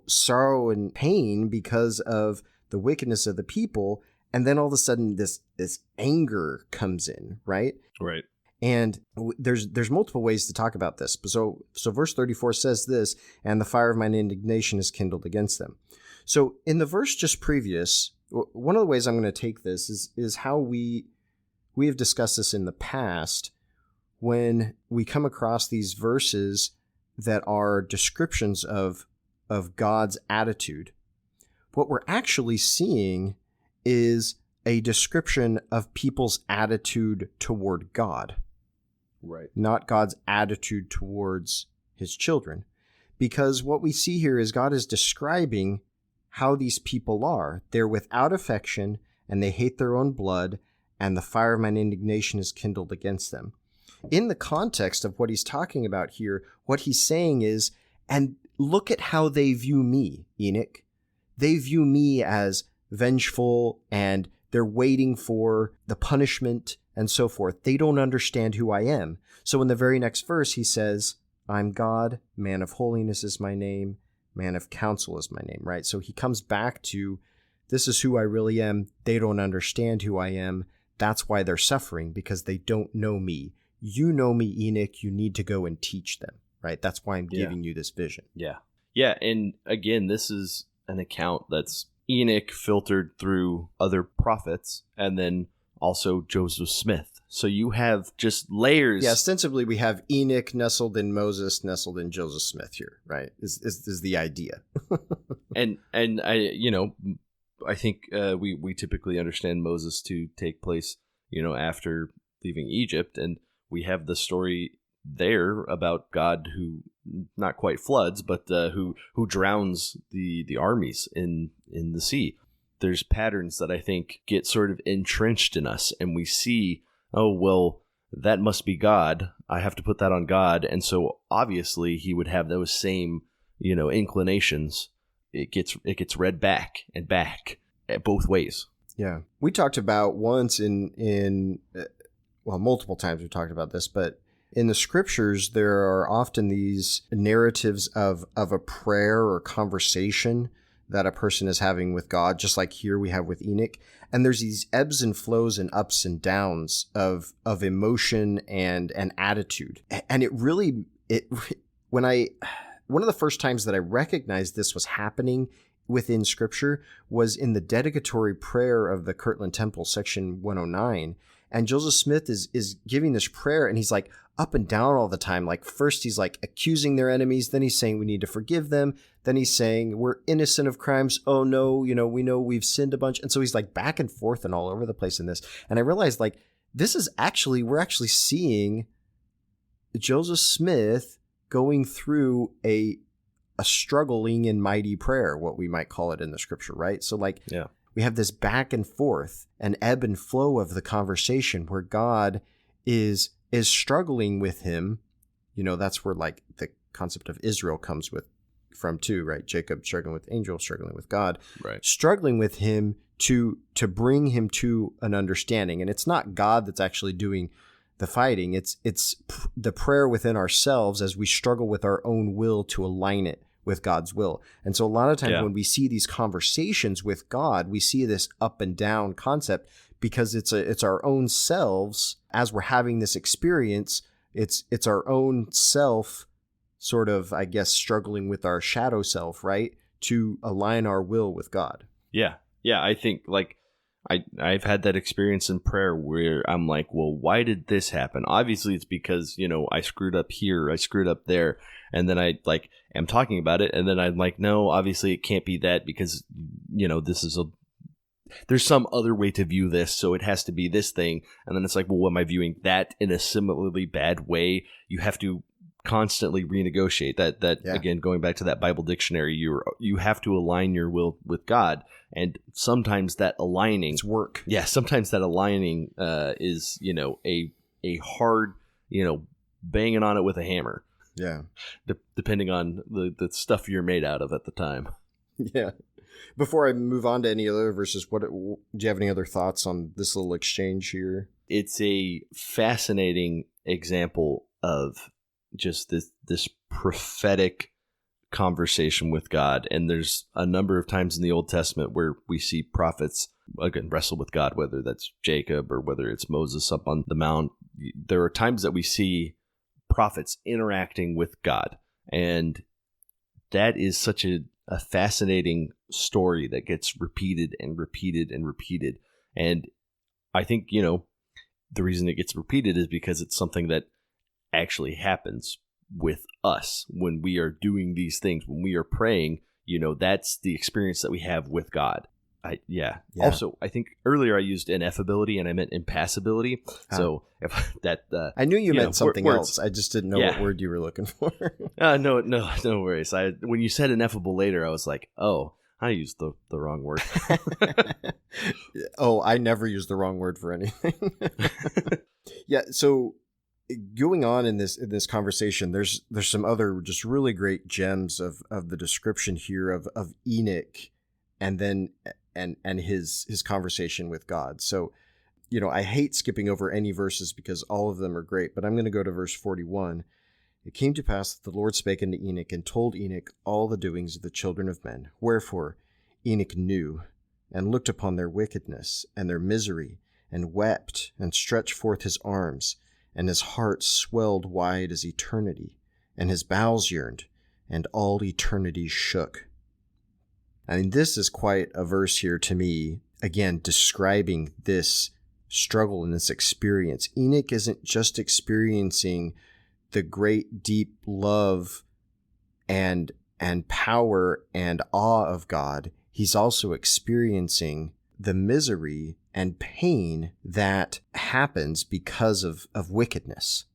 sorrow and pain because of the wickedness of the people, and then all of a sudden this anger comes in, right? Right. And there's multiple ways to talk about this. So verse 34 says this, and the fire of mine indignation is kindled against them. So in the verse just previous, one of the ways I'm going to take this is how we have discussed this in the past when we come across these verses that are descriptions of God's attitude. What we're actually seeing is a description of people's attitude toward God. Right. Not God's attitude towards his children. Because what we see here is God is describing how these people are. They're without affection, and they hate their own blood, and the fire of mine indignation is kindled against them. In the context of what he's talking about here, what he's saying is, and look at how they view me, Enoch. They view me as vengeful, and they're waiting for the punishment and so forth. They don't understand who I am. So in the very next verse, he says, I'm God, man of holiness is my name, man of counsel is my name, right? So he comes back to, this is who I really am. They don't understand who I am. That's why they're suffering, because they don't know me. You know me, Enoch. You need to go and teach them, right? That's why I'm giving you this vision. Yeah. Yeah. And again, this is an account that's Enoch filtered through other prophets, and then also Joseph Smith. So you have just layers. Yeah, ostensibly we have Enoch nestled in Moses, nestled in Joseph Smith here, right? Is the idea. and I think we typically understand Moses to take place after leaving Egypt. And we have the story there about God who not quite floods, but who drowns the armies in the sea. There's patterns that I think get sort of entrenched in us, and we see, oh, well, that must be God. I have to put that on God. And so obviously he would have those same, inclinations. It gets read back and back both ways. Yeah. We talked about once multiple times we talked about this, but in the scriptures, there are often these narratives of a prayer or conversation that a person is having with God, just like here we have with Enoch. And there's these ebbs and flows and ups and downs of emotion and attitude. And one of the first times that I recognized this was happening within scripture was in the dedicatory prayer of the Kirtland Temple, section 109. And Joseph Smith is giving this prayer, and he's like up and down all the time. Like first he's like accusing their enemies. Then he's saying we need to forgive them. Then he's saying we're innocent of crimes. Oh no, we know we've sinned a bunch. And so he's like back and forth and all over the place in this. And I realized like we're actually seeing Joseph Smith going through a struggling and mighty prayer, what we might call it in the scripture, right? So like, yeah. We have this back and forth, an ebb and flow of the conversation where God is struggling with him. That's where like the concept of Israel comes from too, right? Jacob struggling with angel, struggling with God, right? Struggling with him to bring him to an understanding. And it's not God that's actually doing the fighting. It's the prayer within ourselves as we struggle with our own will to align it with God's will. And so a lot of times when we see these conversations with God, we see this up and down concept because it's our own selves as we're having this experience. It's our own self sort of, I guess, struggling with our shadow self, right? To align our will with God. Yeah. Yeah. I think like I've had that experience in prayer where I'm like, well, why did this happen? Obviously it's because, I screwed up here, I screwed up there. And then I like am talking about it. And then I'm like, no, obviously it can't be that because, there's some other way to view this. So it has to be this thing. And then it's like, well, am I viewing that in a similarly bad way? You have to constantly renegotiate that. Again, going back to that Bible dictionary, you have to align your will with God. And sometimes that aligning, it's work. Yeah. Sometimes that aligning, is, a hard, banging on it with a hammer. Yeah. Depending on the stuff you're made out of at the time. Yeah. Before I move on to any other verses, do you have any other thoughts on this little exchange here? It's a fascinating example of just this prophetic conversation with God. And there's a number of times in the Old Testament where we see prophets, again, wrestle with God, whether that's Jacob or whether it's Moses up on the mount. There are times that we see prophets interacting with God. And that is such a fascinating story that gets repeated and repeated and repeated. And I think, the reason it gets repeated is because it's something that actually happens with us when we are doing these things, when we are praying. That's the experience that we have with God. Yeah. Also, I think earlier I used ineffability and I meant impassibility. So if that, I knew you meant something else. I just didn't know what word you were looking for. No worries. When you said ineffable later, I was like, oh, I used the wrong word. Oh, I never use the wrong word for anything. Yeah. So going on in this conversation, there's some other just really great gems of the description here of Enoch, and then and his conversation with God. So, I hate skipping over any verses because all of them are great, but I'm going to go to verse 41. It came to pass that the Lord spake unto Enoch and told Enoch all the doings of the children of men. Wherefore Enoch knew and looked upon their wickedness and their misery, and wept and stretched forth his arms, and his heart swelled wide as eternity, and his bowels yearned, and all eternity shook. I mean, this is quite a verse here to me, again, describing this struggle and this experience. Enoch isn't just experiencing the great deep love and power and awe of God. He's also experiencing the misery and pain that happens because of wickedness.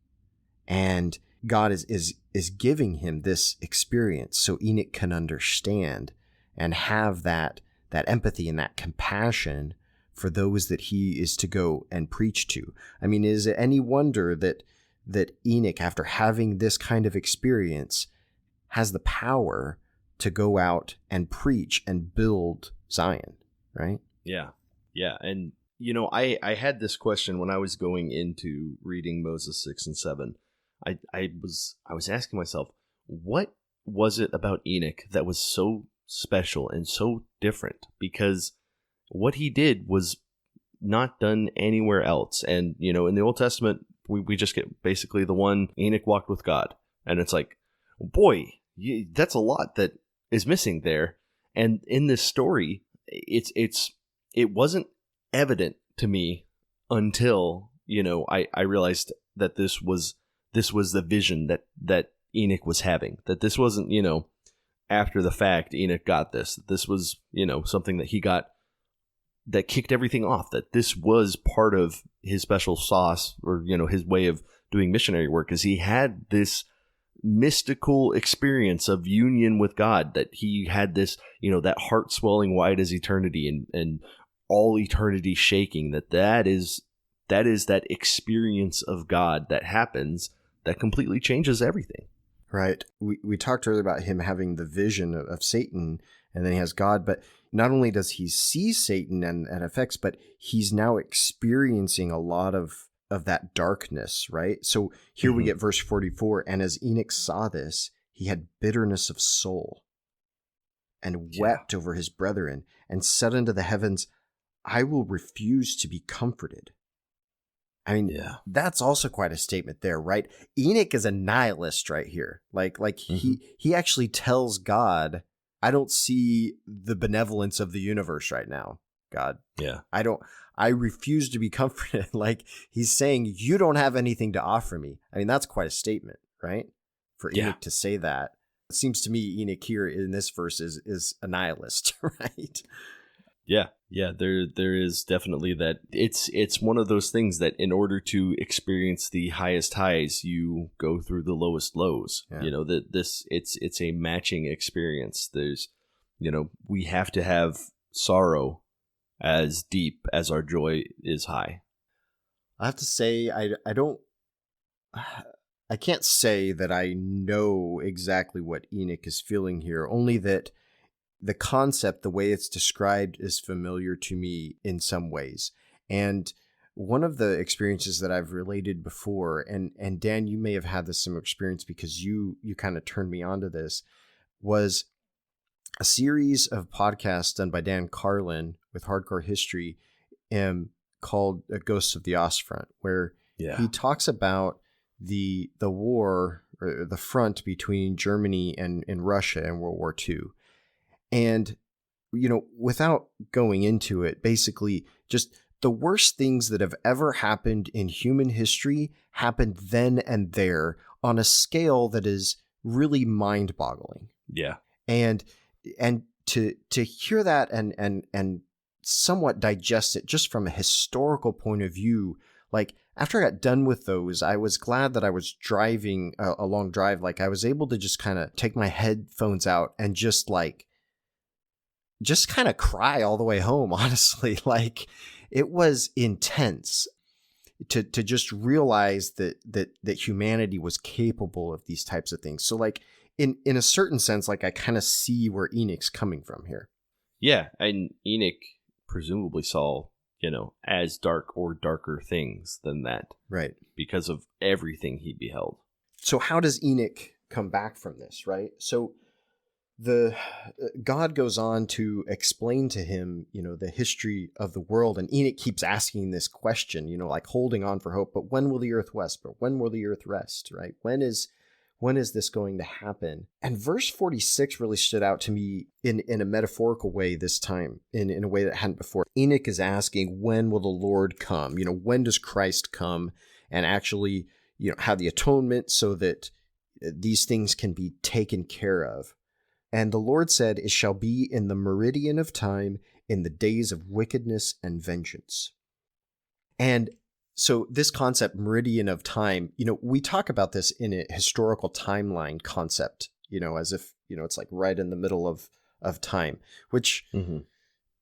And God is giving him this experience so Enoch can understand and have that empathy and that compassion for those that he is to go and preach to. I mean, is it any wonder that Enoch, after having this kind of experience, has the power to go out and preach and build Zion, right? Yeah. Yeah. And, I had this question when I was going into reading Moses 6 and 7. I was asking myself, what was it about Enoch that was so special and so different? Because what he did was not done anywhere else. And, in the Old Testament, we just get basically the one, Enoch walked with God. And it's like, boy, that's a lot that is missing there. And in this story, it wasn't evident to me until, I realized that this was the vision that Enoch was having, that this wasn't, after the fact, Enoch got this. This was, something that he got that kicked everything off, that this was part of his special sauce, or, his way of doing missionary work, is he had this mystical experience of union with God, that he had this, that heart swelling wide as eternity and all eternity shaking, that is that experience of God that happens that completely changes everything. Right. We talked earlier about him having the vision of Satan, and then he has God, but not only does he see Satan and effects, but he's now experiencing a lot of that darkness, right? So here we get verse 44, and as Enoch saw this, he had bitterness of soul and wept over his brethren and said unto the heavens, I will refuse to be comforted. I mean, that's also quite a statement there, right? Enoch is a nihilist right here. Like he actually tells God, I don't see the benevolence of the universe right now, God. Yeah. I refuse to be comforted. Like, he's saying, you don't have anything to offer me. I mean, that's quite a statement, right? For Enoch to say that. It seems to me Enoch here in this verse is a nihilist, right? Yeah. Yeah, there is definitely that. It's one of those things that in order to experience the highest highs, you go through the lowest lows. Yeah. That it's a matching experience. There's, we have to have sorrow as deep as our joy is high. I have to say, I can't say that I know exactly what Enoch is feeling here, only that the concept, the way it's described, is familiar to me in some ways. And one of the experiences that I've related before, and Dan, you may have had this similar experience because you kind of turned me on to this, was a series of podcasts done by Dan Carlin with Hardcore History called Ghosts of the Ostfront, where he talks about the war, or the front between Germany and Russia in World War II. And, without going into it, basically just the worst things that have ever happened in human history happened then and there on a scale that is really mind-boggling. Yeah. And to hear that and somewhat digest it just from a historical point of view, like after I got done with those, I was glad that I was driving a long drive. Like I was able to just kind of take my headphones out and just kind of cry all the way home, honestly. Like, it was intense to just realize that humanity was capable of these types of things. So like in a certain sense, like I kind of see where Enoch's coming from here. Yeah. And Enoch presumably saw, as dark or darker things than that. Right. Because of everything he beheld. So how does Enoch come back from this, right? So the God goes on to explain to him, the history of the world, and Enoch keeps asking this question, like holding on for hope. But when will the earth rest? But when will the earth rest? Right? When is this going to happen? And verse 46 really stood out to me in a metaphorical way this time, in a way that hadn't before. Enoch is asking, when will the Lord come? When does Christ come and actually, have the atonement so that these things can be taken care of? And the Lord said, it shall be in the meridian of time, in the days of wickedness and vengeance. And so this concept, meridian of time, we talk about this in a historical timeline concept, as if, it's like right in the middle of time, which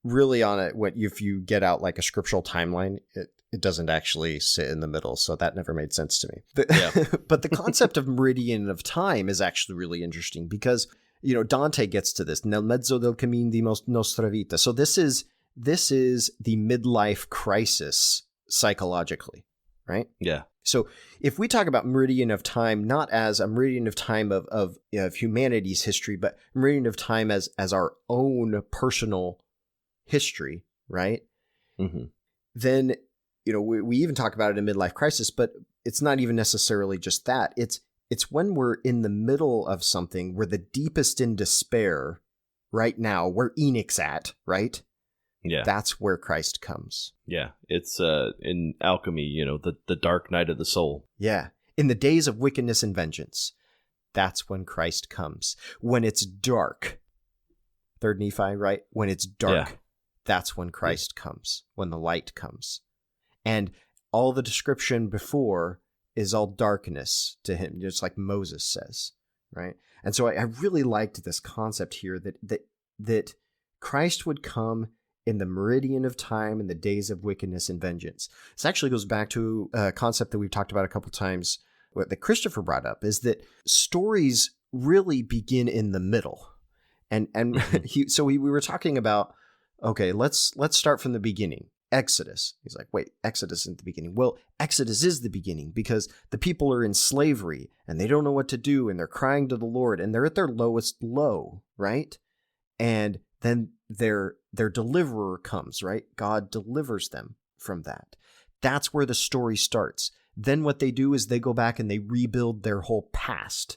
really if you get out like a scriptural timeline, it doesn't actually sit in the middle. So that never made sense to me. But the concept of meridian of time is actually really interesting because, Dante gets to this, nel mezzo del cammin di nostra vita. So this is the midlife crisis psychologically, right? Yeah. So if we talk about meridian of time, not as a meridian of time of humanity's history, but meridian of time as our own personal history, right? Mm-hmm. Then, we even talk about it in midlife crisis, but it's not even necessarily just that. It's when we're in the middle of something, we're the deepest in despair right now, where Enoch's at, right? Yeah. That's where Christ comes. Yeah. It's in alchemy, the dark night of the soul. Yeah. In the days of wickedness and vengeance, that's when Christ comes. When it's dark, 3rd Nephi, right? When it's dark, that's when Christ comes, when the light comes. And all the description before is all darkness to him, just like Moses says, right? And so I really liked this concept here that Christ would come in the meridian of time in the days of wickedness and vengeance. This actually goes back to a concept that we've talked about a couple times, that Christopher brought up, is that stories really begin in the middle. And we were talking about, okay, let's start from the beginning. Exodus. He's like, wait, Exodus isn't the beginning. Well, Exodus is the beginning because the people are in slavery and they don't know what to do and they're crying to the Lord and they're at their lowest low, right? And then their deliverer comes, right? God delivers them from that. That's where the story starts. Then what they do is they go back and they rebuild their whole past.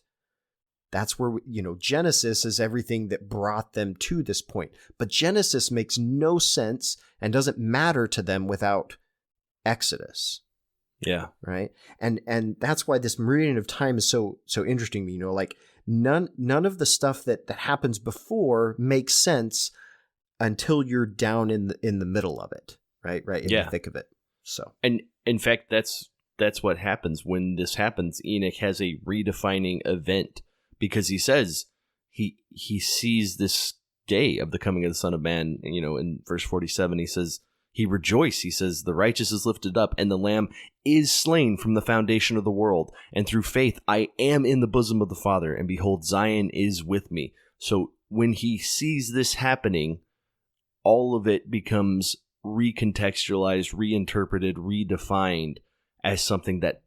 That's where, Genesis is everything that brought them to this point. But Genesis makes no sense and doesn't matter to them without Exodus. Yeah. Right? And that's why this meridian of time is so interesting to me. Like none of the stuff that happens before makes sense until you're down in the middle of it, right? Right in the thick of it. So, and in fact, that's what happens when this happens. Enoch has a redefining event because he says he sees this day of the coming of the Son of Man. In verse 47, he says he rejoiced. He says the righteous is lifted up, and the Lamb is slain from the foundation of the world. And through faith, I am in the bosom of the Father, and behold, Zion is with me. So when he sees this happening, all of it becomes recontextualized, reinterpreted, redefined as something that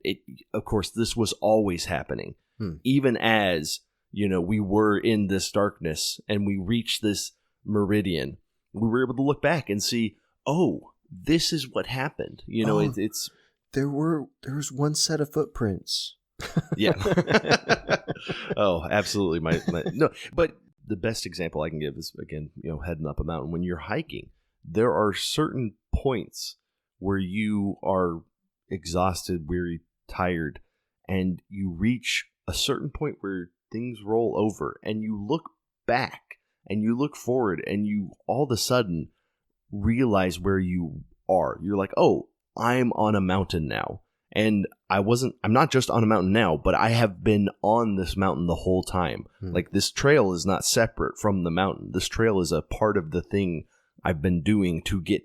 of course, this was always happening. Even as, we were in this darkness and we reached this meridian, we were able to look back and see, oh, this is what happened. It's there was one set of footprints. Yeah. Oh, absolutely. No, but the best example I can give is, again, heading up a mountain. When you're hiking, there are certain points where you are exhausted, weary, tired, and you reach a certain point where things roll over and you look back and you look forward and you all of a sudden realize where you are. You're like, oh, I'm on a mountain now. And I'm not just on a mountain now, but I have been on this mountain the whole time. Like, this trail is not separate from the mountain. This trail is a part of the thing I've been doing to get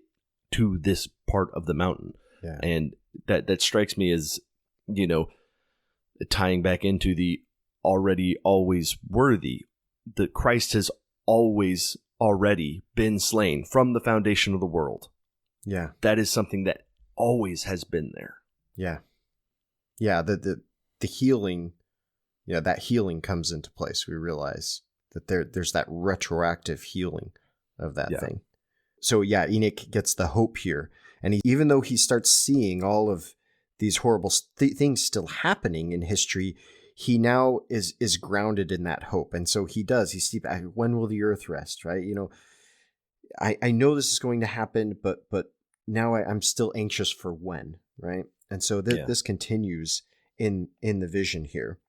to this part of the mountain. Yeah. And that strikes me as, tying back into the already always worthy, that Christ has always already been slain from the foundation of the world. Yeah. That is something that always has been there. Yeah. Yeah. The healing, that healing comes into place. We realize that there's that retroactive healing of that thing. So Enoch gets the hope here. And even though he starts seeing all of these horrible things still happening in history, he now is grounded in that hope. And so he sees back, when will the earth rest, right? I know this is going to happen, but now I'm still anxious for when, right? And so this continues in the vision here.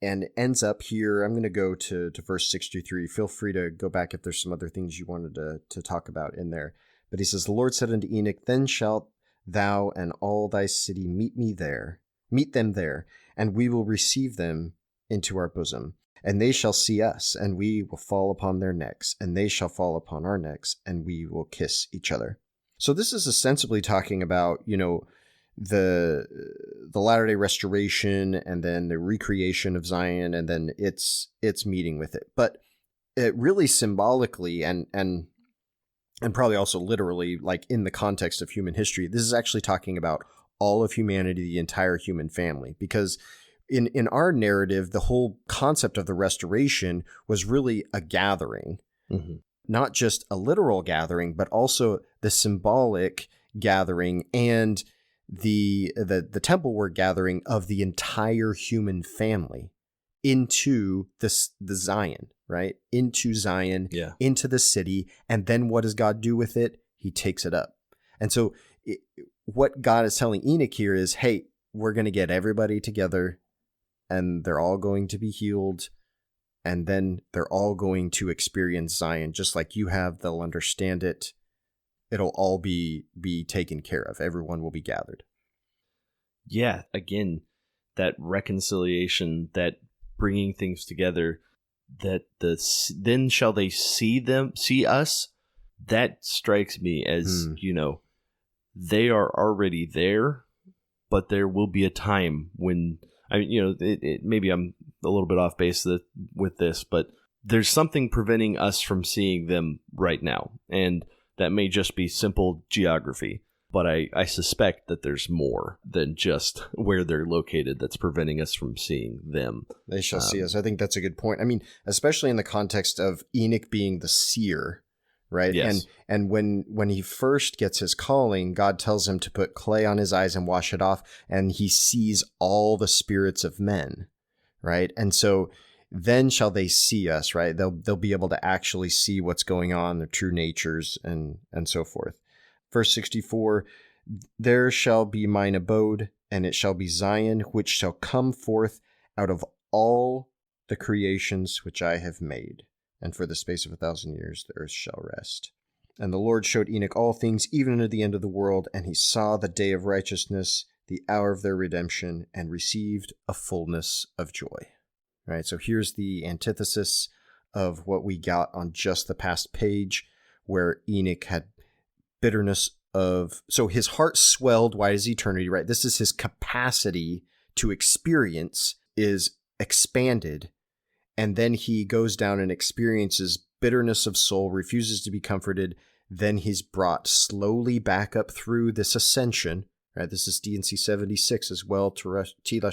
and it ends up here. I'm going to go to verse 63. Feel free to go back if there's some other things you wanted to talk about in there. But he says, the Lord said unto Enoch, then shalt thou and all thy city meet them there, and we will receive them into our bosom. And they shall see us, and we will fall upon their necks, and they shall fall upon our necks, and we will kiss each other. So this is ostensibly talking about, the Latter-day Restoration, and then the recreation of Zion, and then its meeting with it. But it really symbolically and probably also literally, like in the context of human history, this is actually talking about all of humanity, the entire human family, because in our narrative, the whole concept of the restoration was really a gathering, not just a literal gathering, but also the symbolic gathering and the temple gathering of the entire human family into the Zion, right? Into Zion, into the city. And then what does God do with it? He takes it up. And so what God is telling Enoch here is, hey, we're going to get everybody together, and they're all going to be healed, and then they're all going to experience Zion just like you have. They'll understand it. It'll all be taken care of. Everyone will be gathered. Yeah, again, that reconciliation, that bringing things together, that then shall they see us, that strikes me as, they are already there, but there will be a time when, maybe I'm a little bit off base with this, but there's something preventing us from seeing them right now. And that may just be simple geography, but I suspect that there's more than just where they're located that's preventing us from seeing them. They shall see us. I think that's a good point. I mean, especially in the context of Enoch being the seer, right? Yes. And when he first gets his calling, God tells him to put clay on his eyes and wash it off, and he sees all the spirits of men, right? And so then shall they see us, right? They'll be able to actually see what's going on, their true natures, and so forth. Verse 64, there shall be mine abode, and it shall be Zion, which shall come forth out of all the creations which I have made. And for the space of 1,000 years the earth shall rest. And the Lord showed Enoch all things, even unto the end of the world, and he saw the day of righteousness, the hour of their redemption, and received a fullness of joy. All right, so here's the antithesis of what we got on just the past page, where Enoch had bitterness of, so his heart swelled wide as eternity, right? This is his capacity to experience is expanded. And then he goes down and experiences bitterness of soul, refuses to be comforted. Then he's brought slowly back up through this ascension, right? This is D&C 76 as well, terrestrial,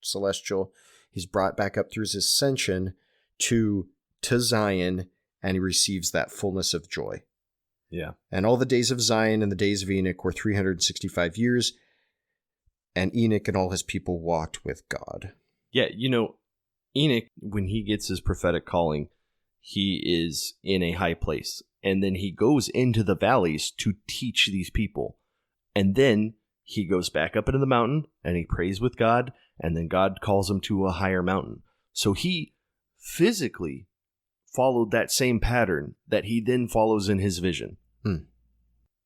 celestial. He's brought back up through his ascension to Zion, and he receives that fullness of joy. Yeah. And all the days of Zion and the days of Enoch were 365 years, and Enoch and all his people walked with God. Yeah, Enoch, when he gets his prophetic calling, he is in a high place. And then he goes into the valleys to teach these people. And then he goes back up into the mountain and he prays with God. And then God calls him to a higher mountain. So he physically followed that same pattern that he then follows in his vision.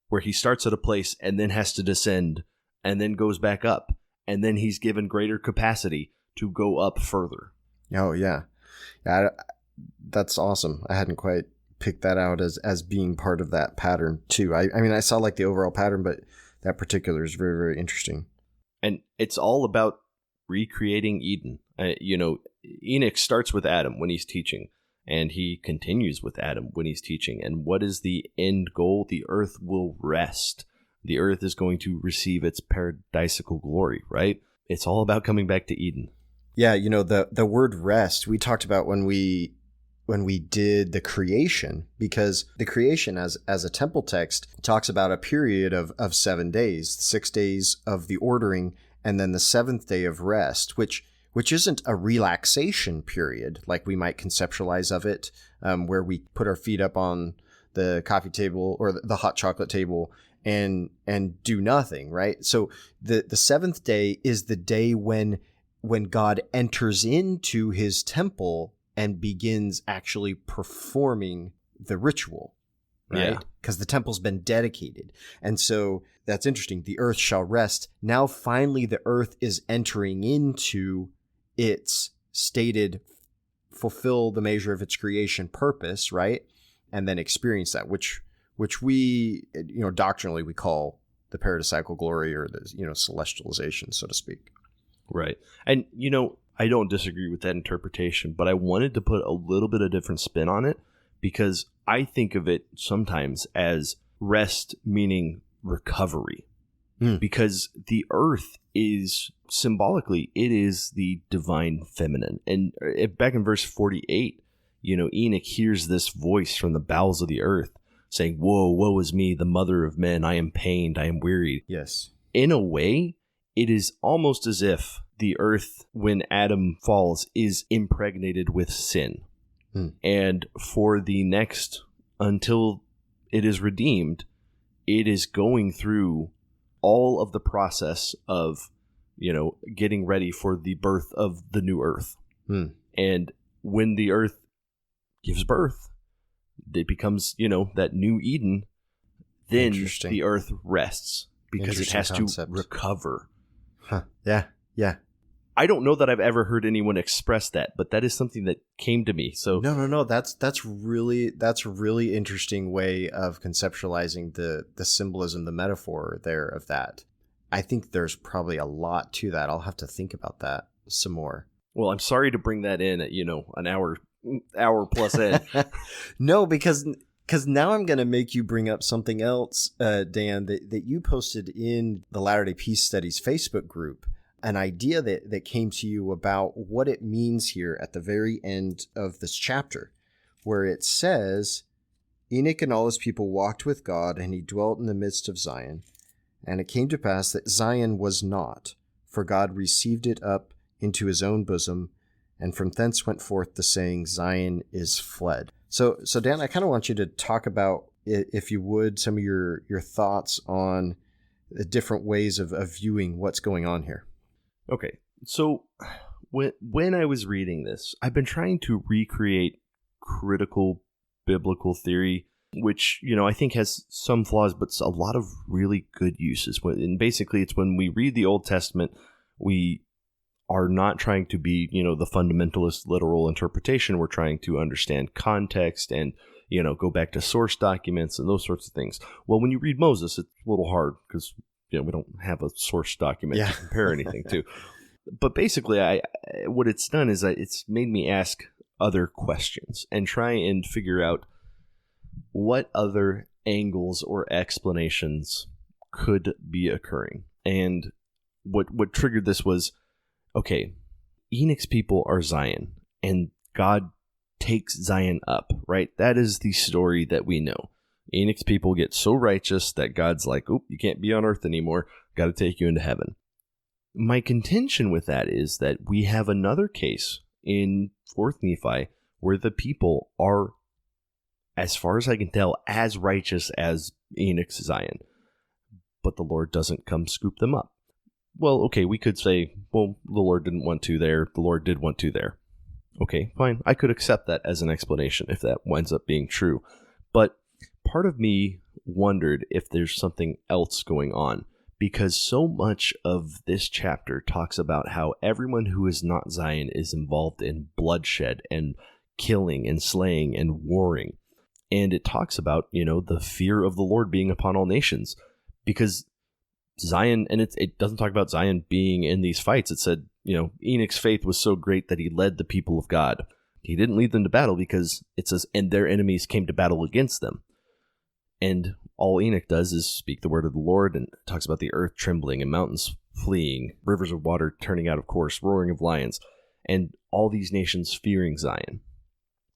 Where he starts at a place and then has to descend and then goes back up. And then he's given greater capacity to go up further. Oh, yeah. That's awesome. I hadn't quite picked that out as being part of that pattern, too. I mean, I saw like the overall pattern, but that particular is very, very interesting. And it's all about recreating Eden. Enoch starts with Adam when he's teaching, and he continues with Adam when he's teaching. And what is the end goal? The earth will rest. The earth is going to receive its paradisical glory, right? It's all about coming back to Eden. Yeah, the word rest we talked about when we did the creation, because the creation as a temple text talks about a period of 7 days, 6 days of the ordering, and then the seventh day of rest, which isn't a relaxation period like we might conceptualize of it, where we put our feet up on the coffee table or the hot chocolate table and do nothing, right? So the seventh day is the day when when God enters into his temple and begins actually performing the ritual, right? Yeah. Because the temple's been dedicated. And so that's interesting. The earth shall rest. Now, finally, the earth is entering into its stated fulfill the measure of its creation purpose, right? And then experience that, which we, doctrinally we call the paradisiacal glory, or the, celestialization, so to speak. Right. And, I don't disagree with that interpretation, but I wanted to put a little bit of different spin on it, because I think of it sometimes as rest meaning recovery. Because the earth is symbolically, it is the divine feminine. And back in verse 48, Enoch hears this voice from the bowels of the earth saying, woe is me, the mother of men. I am pained. I am wearied. Yes. In a way, it is almost as if the earth, when Adam falls, is impregnated with sin. And for the next, until it is redeemed, it is going through all of the process of, getting ready for the birth of the new earth. And when the earth gives birth, it becomes, that new Eden. Then the earth rests because it has to recover. Yeah. I don't know that I've ever heard anyone express that, but that is something that came to me. So no. That's really interesting way of conceptualizing the symbolism, the metaphor there of that. I think there's probably a lot to that. I'll have to think about that some more. Well, I'm sorry to bring that in at, an hour plus in. No, because now I'm going to make you bring up something else, Dan, that you posted in the Latter-day Peace Studies Facebook group, an idea that came to you about what it means here at the very end of this chapter, where it says, Enoch and all his people walked with God, and he dwelt in the midst of Zion. And it came to pass that Zion was not, for God received it up into his own bosom, and from thence went forth the saying, Zion is fled. So Dan, I kind of want you to talk about, if you would, some of your thoughts on the different ways of viewing what's going on here. Okay, so when I was reading this, I've been trying to recreate critical biblical theory, which, I think has some flaws, but a lot of really good uses. And basically, it's when we read the Old Testament, we are not trying to be, the fundamentalist literal interpretation. We're trying to understand context and, go back to source documents and those sorts of things. Well, when you read Moses, it's a little hard because we don't have a source document to compare anything to. But basically, what it's done is it's made me ask other questions and try and figure out what other angles or explanations could be occurring. And what triggered this was, okay, Enoch's people are Zion, and God takes Zion up, right? That is the story that we know. Enoch's people get so righteous that God's like, oh, you can't be on earth anymore. Got to take you into heaven. My contention with that is that we have another case in 4th Nephi where the people are, as far as I can tell, as righteous as Enoch's Zion, but the Lord doesn't come scoop them up. Well, okay, we could say, well, the Lord didn't want to there. The Lord did want to there. Okay, fine. I could accept that as an explanation if that winds up being true. But part of me wondered if there's something else going on, because so much of this chapter talks about how everyone who is not Zion is involved in bloodshed and killing and slaying and warring. And it talks about, the fear of the Lord being upon all nations, because Zion, and it doesn't talk about Zion being in these fights. It said, Enoch's faith was so great that he led the people of God. He didn't lead them to battle because it says, and their enemies came to battle against them. And all Enoch does is speak the word of the Lord, and talks about the earth trembling and mountains fleeing, rivers of water turning out of course, roaring of lions, and all these nations fearing Zion.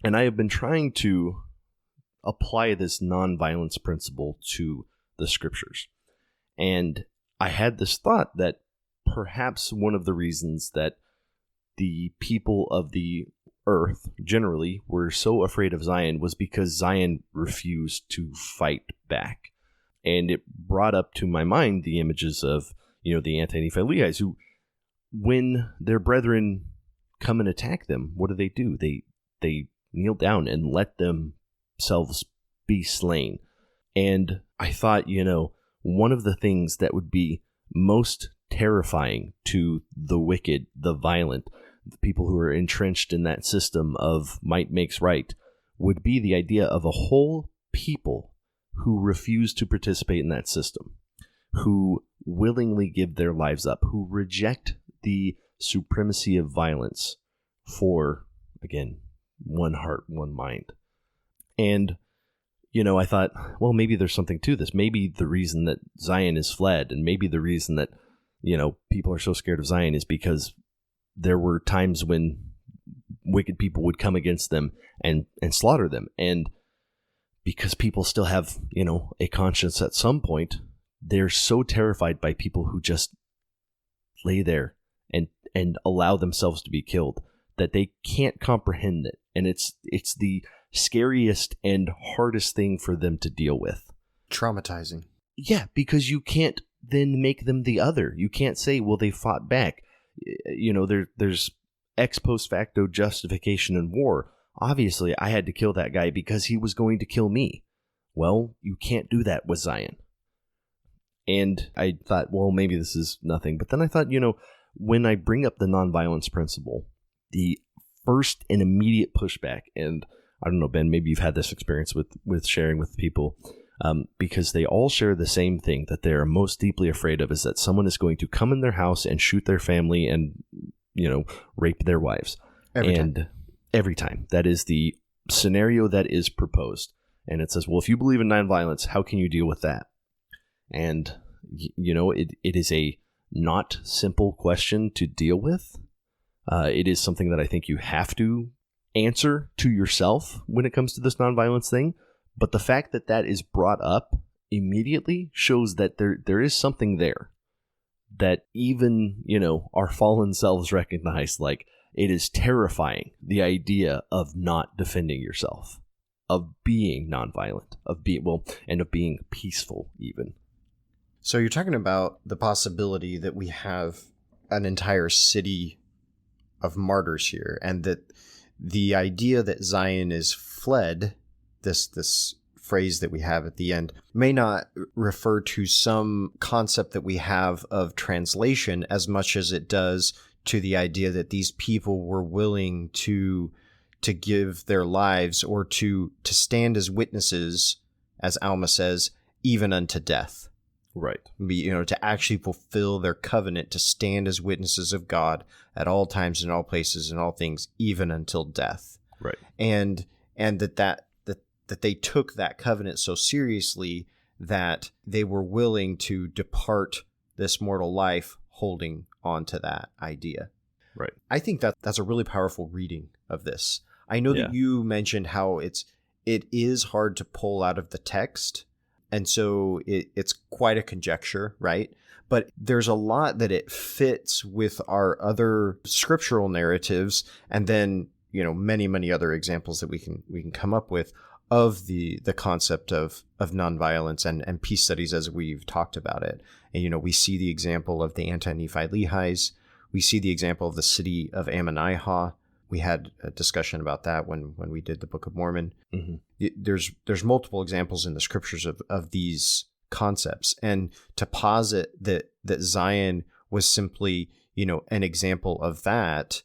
And I have been trying to apply this nonviolence principle to the scriptures. And I had this thought that perhaps one of the reasons that the people of the earth generally were so afraid of Zion was because Zion refused to fight back. And it brought up to my mind the images of, the anti-Nephi Lehites, who when their brethren come and attack them, what do? They kneel down and let themselves be slain. And I thought, one of the things that would be most terrifying to the wicked, the violent, the people who are entrenched in that system of might makes right, would be the idea of a whole people who refuse to participate in that system, who willingly give their lives up, who reject the supremacy of violence for, again, one heart, one mind. And, I thought, well, maybe there's something to this. Maybe the reason that Zion is fled, and maybe the reason that, people are so scared of Zion is because there were times when wicked people would come against them and slaughter them. And because people still have, a conscience at some point, they're so terrified by people who just lay there and allow themselves to be killed that they can't comprehend it. And it's the scariest and hardest thing for them to deal with. Traumatizing. Yeah, because you can't then make them the other. You can't say, well, they fought back. There's ex post facto justification in war. Obviously, I had to kill that guy because he was going to kill me. Well, you can't do that with Zion. And I thought, well, maybe this is nothing. But then I thought, when I bring up the nonviolence principle, the first and immediate pushback, and I don't know, Ben, maybe you've had this experience with sharing with people, because they all share the same thing that they're most deeply afraid of, is that someone is going to come in their house and shoot their family and, rape their wives. Every time. That is the scenario that is proposed. And it says, well, if you believe in nonviolence, how can you deal with that? And, it is a not simple question to deal with. It is something that I think you have to answer to yourself when it comes to this nonviolence thing. But the fact that that is brought up immediately shows that there is something there that even, our fallen selves recognize. Like, it is terrifying, the idea of not defending yourself, of being nonviolent, of being peaceful even. So you're talking about the possibility that we have an entire city of martyrs here, and that the idea that Zion is fled, this phrase that we have at the end, may not refer to some concept that we have of translation as much as it does to the idea that these people were willing to give their lives, or to stand as witnesses, as Alma says, even unto death. Right. To actually fulfill their covenant, to stand as witnesses of God at all times, in all places, in all things, even until death. Right. And that they took that covenant so seriously that they were willing to depart this mortal life holding on to that idea. Right. I think that's a really powerful reading of this. I know that you mentioned how it is hard to pull out of the text, and so it's quite a conjecture, right? But there's a lot that it fits with our other scriptural narratives, and then many, many other examples that we can come up with of the concept of nonviolence and peace studies as we've talked about it. And we see the example of the anti-Nephi Lehis. We see the example of the city of Ammonihah. We had a discussion about that when we did the Book of Mormon. Mm-hmm. There's multiple examples in the scriptures of these concepts, and to posit that Zion was simply an example of that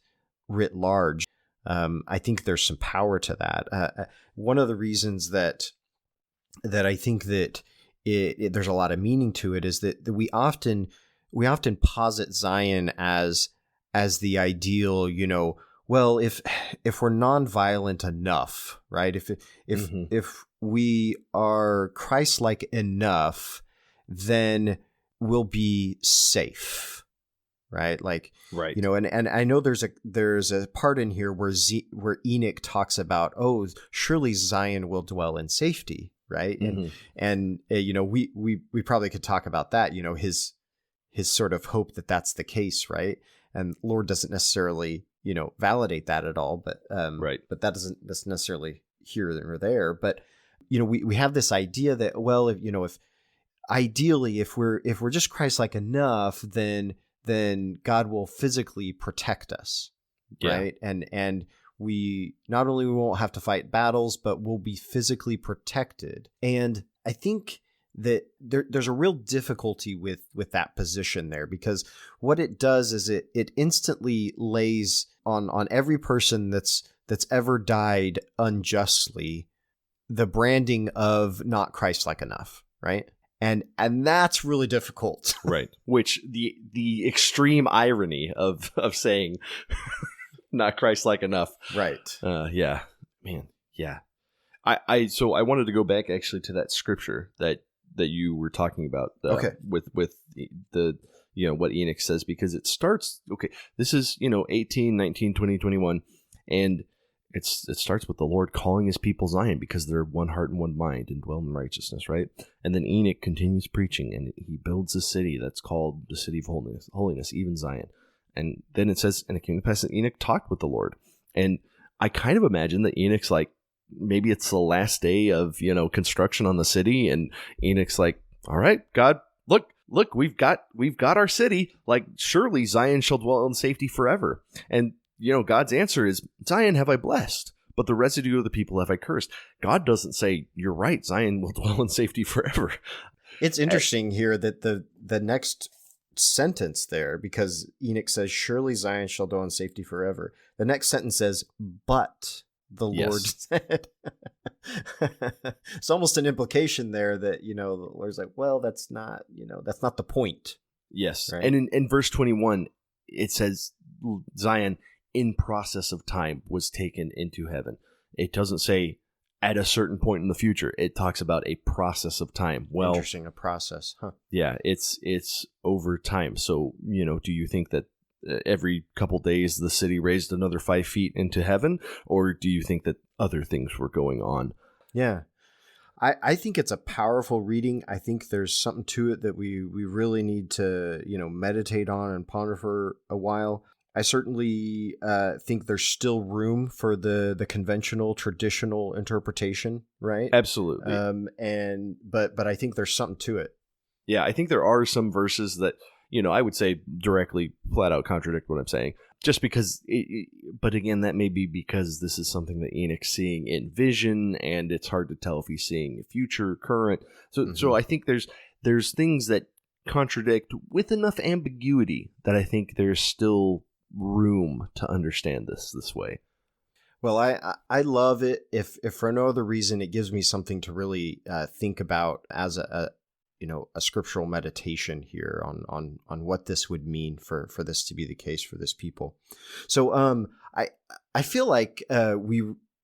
writ large, I think there's some power to that. One of the reasons that I think that there's a lot of meaning to it is that we often posit Zion as the ideal, well, if we're nonviolent enough, right? If we are Christ-like enough, then we'll be safe, right? Like, right. And I know there's a part in here where Enoch talks about, oh, surely Zion will dwell in safety, right? Mm-hmm. And we probably could talk about that, his sort of hope that that's the case, right? And Lord doesn't necessarily validate that at all, but right. But that's necessarily here or there. But we have this idea that, well, if ideally if we're just Christ-like enough, then then God will physically protect us, right? And we not only won't have to fight battles, but we'll be physically protected. And I think that there's a real difficulty with that position there, because what it does is it instantly lays on every person that's ever died unjustly the branding of not Christ-like enough, right? And that's really difficult. Right. Which the extreme irony of saying not Christ-like enough. Right. Yeah. Man. Yeah. So I wanted to go back actually to that scripture that you were talking about. Okay. With the what Enoch says, because it starts, okay, this is 18, 19, 20, 21, and it starts with the Lord calling his people Zion because they're one heart and one mind and dwell in righteousness, right? And then Enoch continues preaching, and he builds a city that's called the city of holiness, even Zion. And then it says, and it came to pass that Enoch talked with the Lord. And I kind of imagine that Enoch's like, maybe it's the last day of, construction on the city. And Enoch's like, all right, God, look, we've got our city. Like, surely Zion shall dwell in safety forever. And, God's answer is, Zion have I blessed, but the residue of the people have I cursed. God doesn't say, you're right, Zion will dwell in safety forever. It's interesting here that the next sentence there, because Enoch says, surely Zion shall dwell in safety forever. The next sentence says, but the Lord said. It's almost an implication there that, the Lord's like, well, that's not the point. Yes. Right? And in verse 21, it says Zion in process of time was taken into heaven. It doesn't say at a certain point in the future. It talks about a process of time. Well, interesting, a process, huh? Yeah, it's over time. So, do you think that every couple days the city raised another 5 feet into heaven, or do you think that other things were going on? Yeah. I think it's a powerful reading. I think there's something to it that we really need to, meditate on and ponder for a while. I certainly think there's still room for the conventional, traditional interpretation, right? Absolutely. But I think there's something to it. Yeah, I think there are some verses that, I would say directly, flat out contradict what I'm saying. Just because, but again, that may be because this is something that Enoch's seeing in vision, and it's hard to tell if he's seeing future, current. So I think there's things that contradict with enough ambiguity that I think there's still room to understand this way. Well, I love it. If for no other reason, it gives me something to really think about as a scriptural meditation here on what this would mean for this to be the case for this people. So I feel like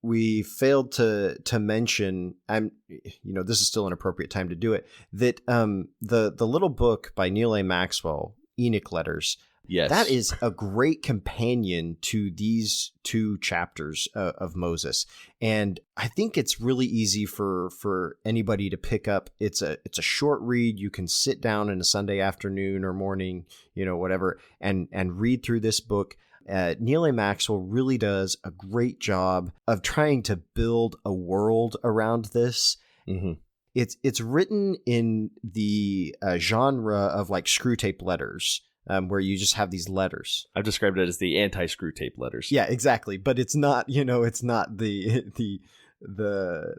we failed to mention, this is still an appropriate time to do it, that the little book by Neal A. Maxwell, Enoch Letters. Yes. That is a great companion to these 2 chapters of Moses. And I think it's really easy for anybody to pick up. It's a short read. You can sit down in a Sunday afternoon or morning, whatever, and read through this book. Neal A. Maxwell really does a great job of trying to build a world around this. Mm-hmm. It's written in the genre of like screw tape letters. Where you just have these letters. I've described it as the anti-screw tape letters. Yeah, exactly. But it's not, it's not the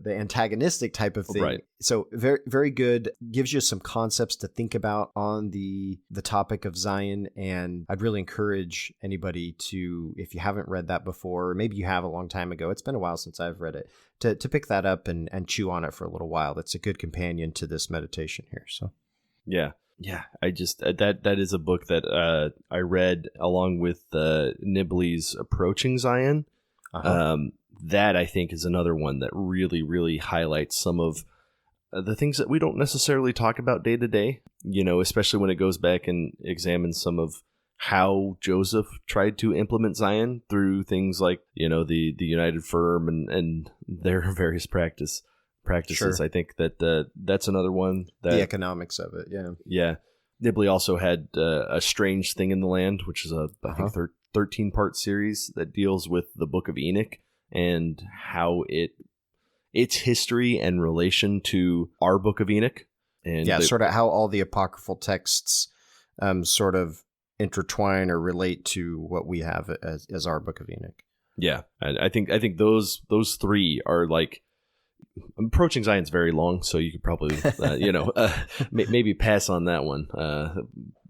antagonistic type of thing. Right. So very, very good. Gives you some concepts to think about on the topic of Zion. And I'd really encourage anybody to, if you haven't read that before, or maybe you have a long time ago, it's been a while since I've read it, to pick that up and chew on it for a little while. That's a good companion to this meditation here. So yeah. Yeah, I just that is a book that I read along with Nibley's Approaching Zion. Uh-huh. That I think is another one that really, really highlights some of the things that we don't necessarily talk about day to day. Especially when it goes back and examines some of how Joseph tried to implement Zion through things like the United Firm and their various practices. Sure. I think that that's another one. That, the economics of it, yeah. Yeah. Nibley also had A Strange Thing in the Land, which is I think 13-part series that deals with the Book of Enoch and how its history and relation to our Book of Enoch. And sort of how all the apocryphal texts sort of intertwine or relate to what we have as our Book of Enoch. Yeah, I think those three are like, Approaching Zion's very long, so you could probably maybe pass on that one.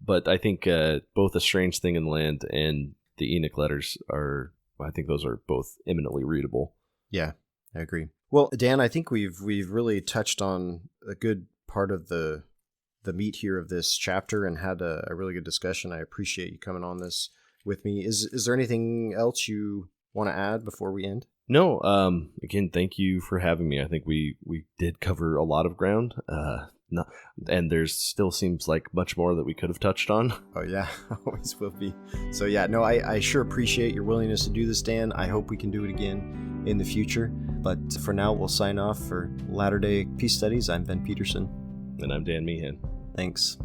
But I think both A Strange Thing in the Land and the Enoch letters I think those are both eminently readable. Yeah, I agree. Well, Dan, I think we've really touched on a good part of the meat here of this chapter and had a really good discussion. I appreciate you coming on this with me. Is there anything else you want to add before we end? No. Again, thank you for having me. I think we did cover a lot of ground. And there's still seems like much more that we could have touched on. Oh yeah, always will be. So yeah, no, I sure appreciate your willingness to do this, Dan. I hope we can do it again in the future. But for now, we'll sign off for Latter-day Peace Studies. I'm Ben Peterson. And I'm Dan Meehan. Thanks.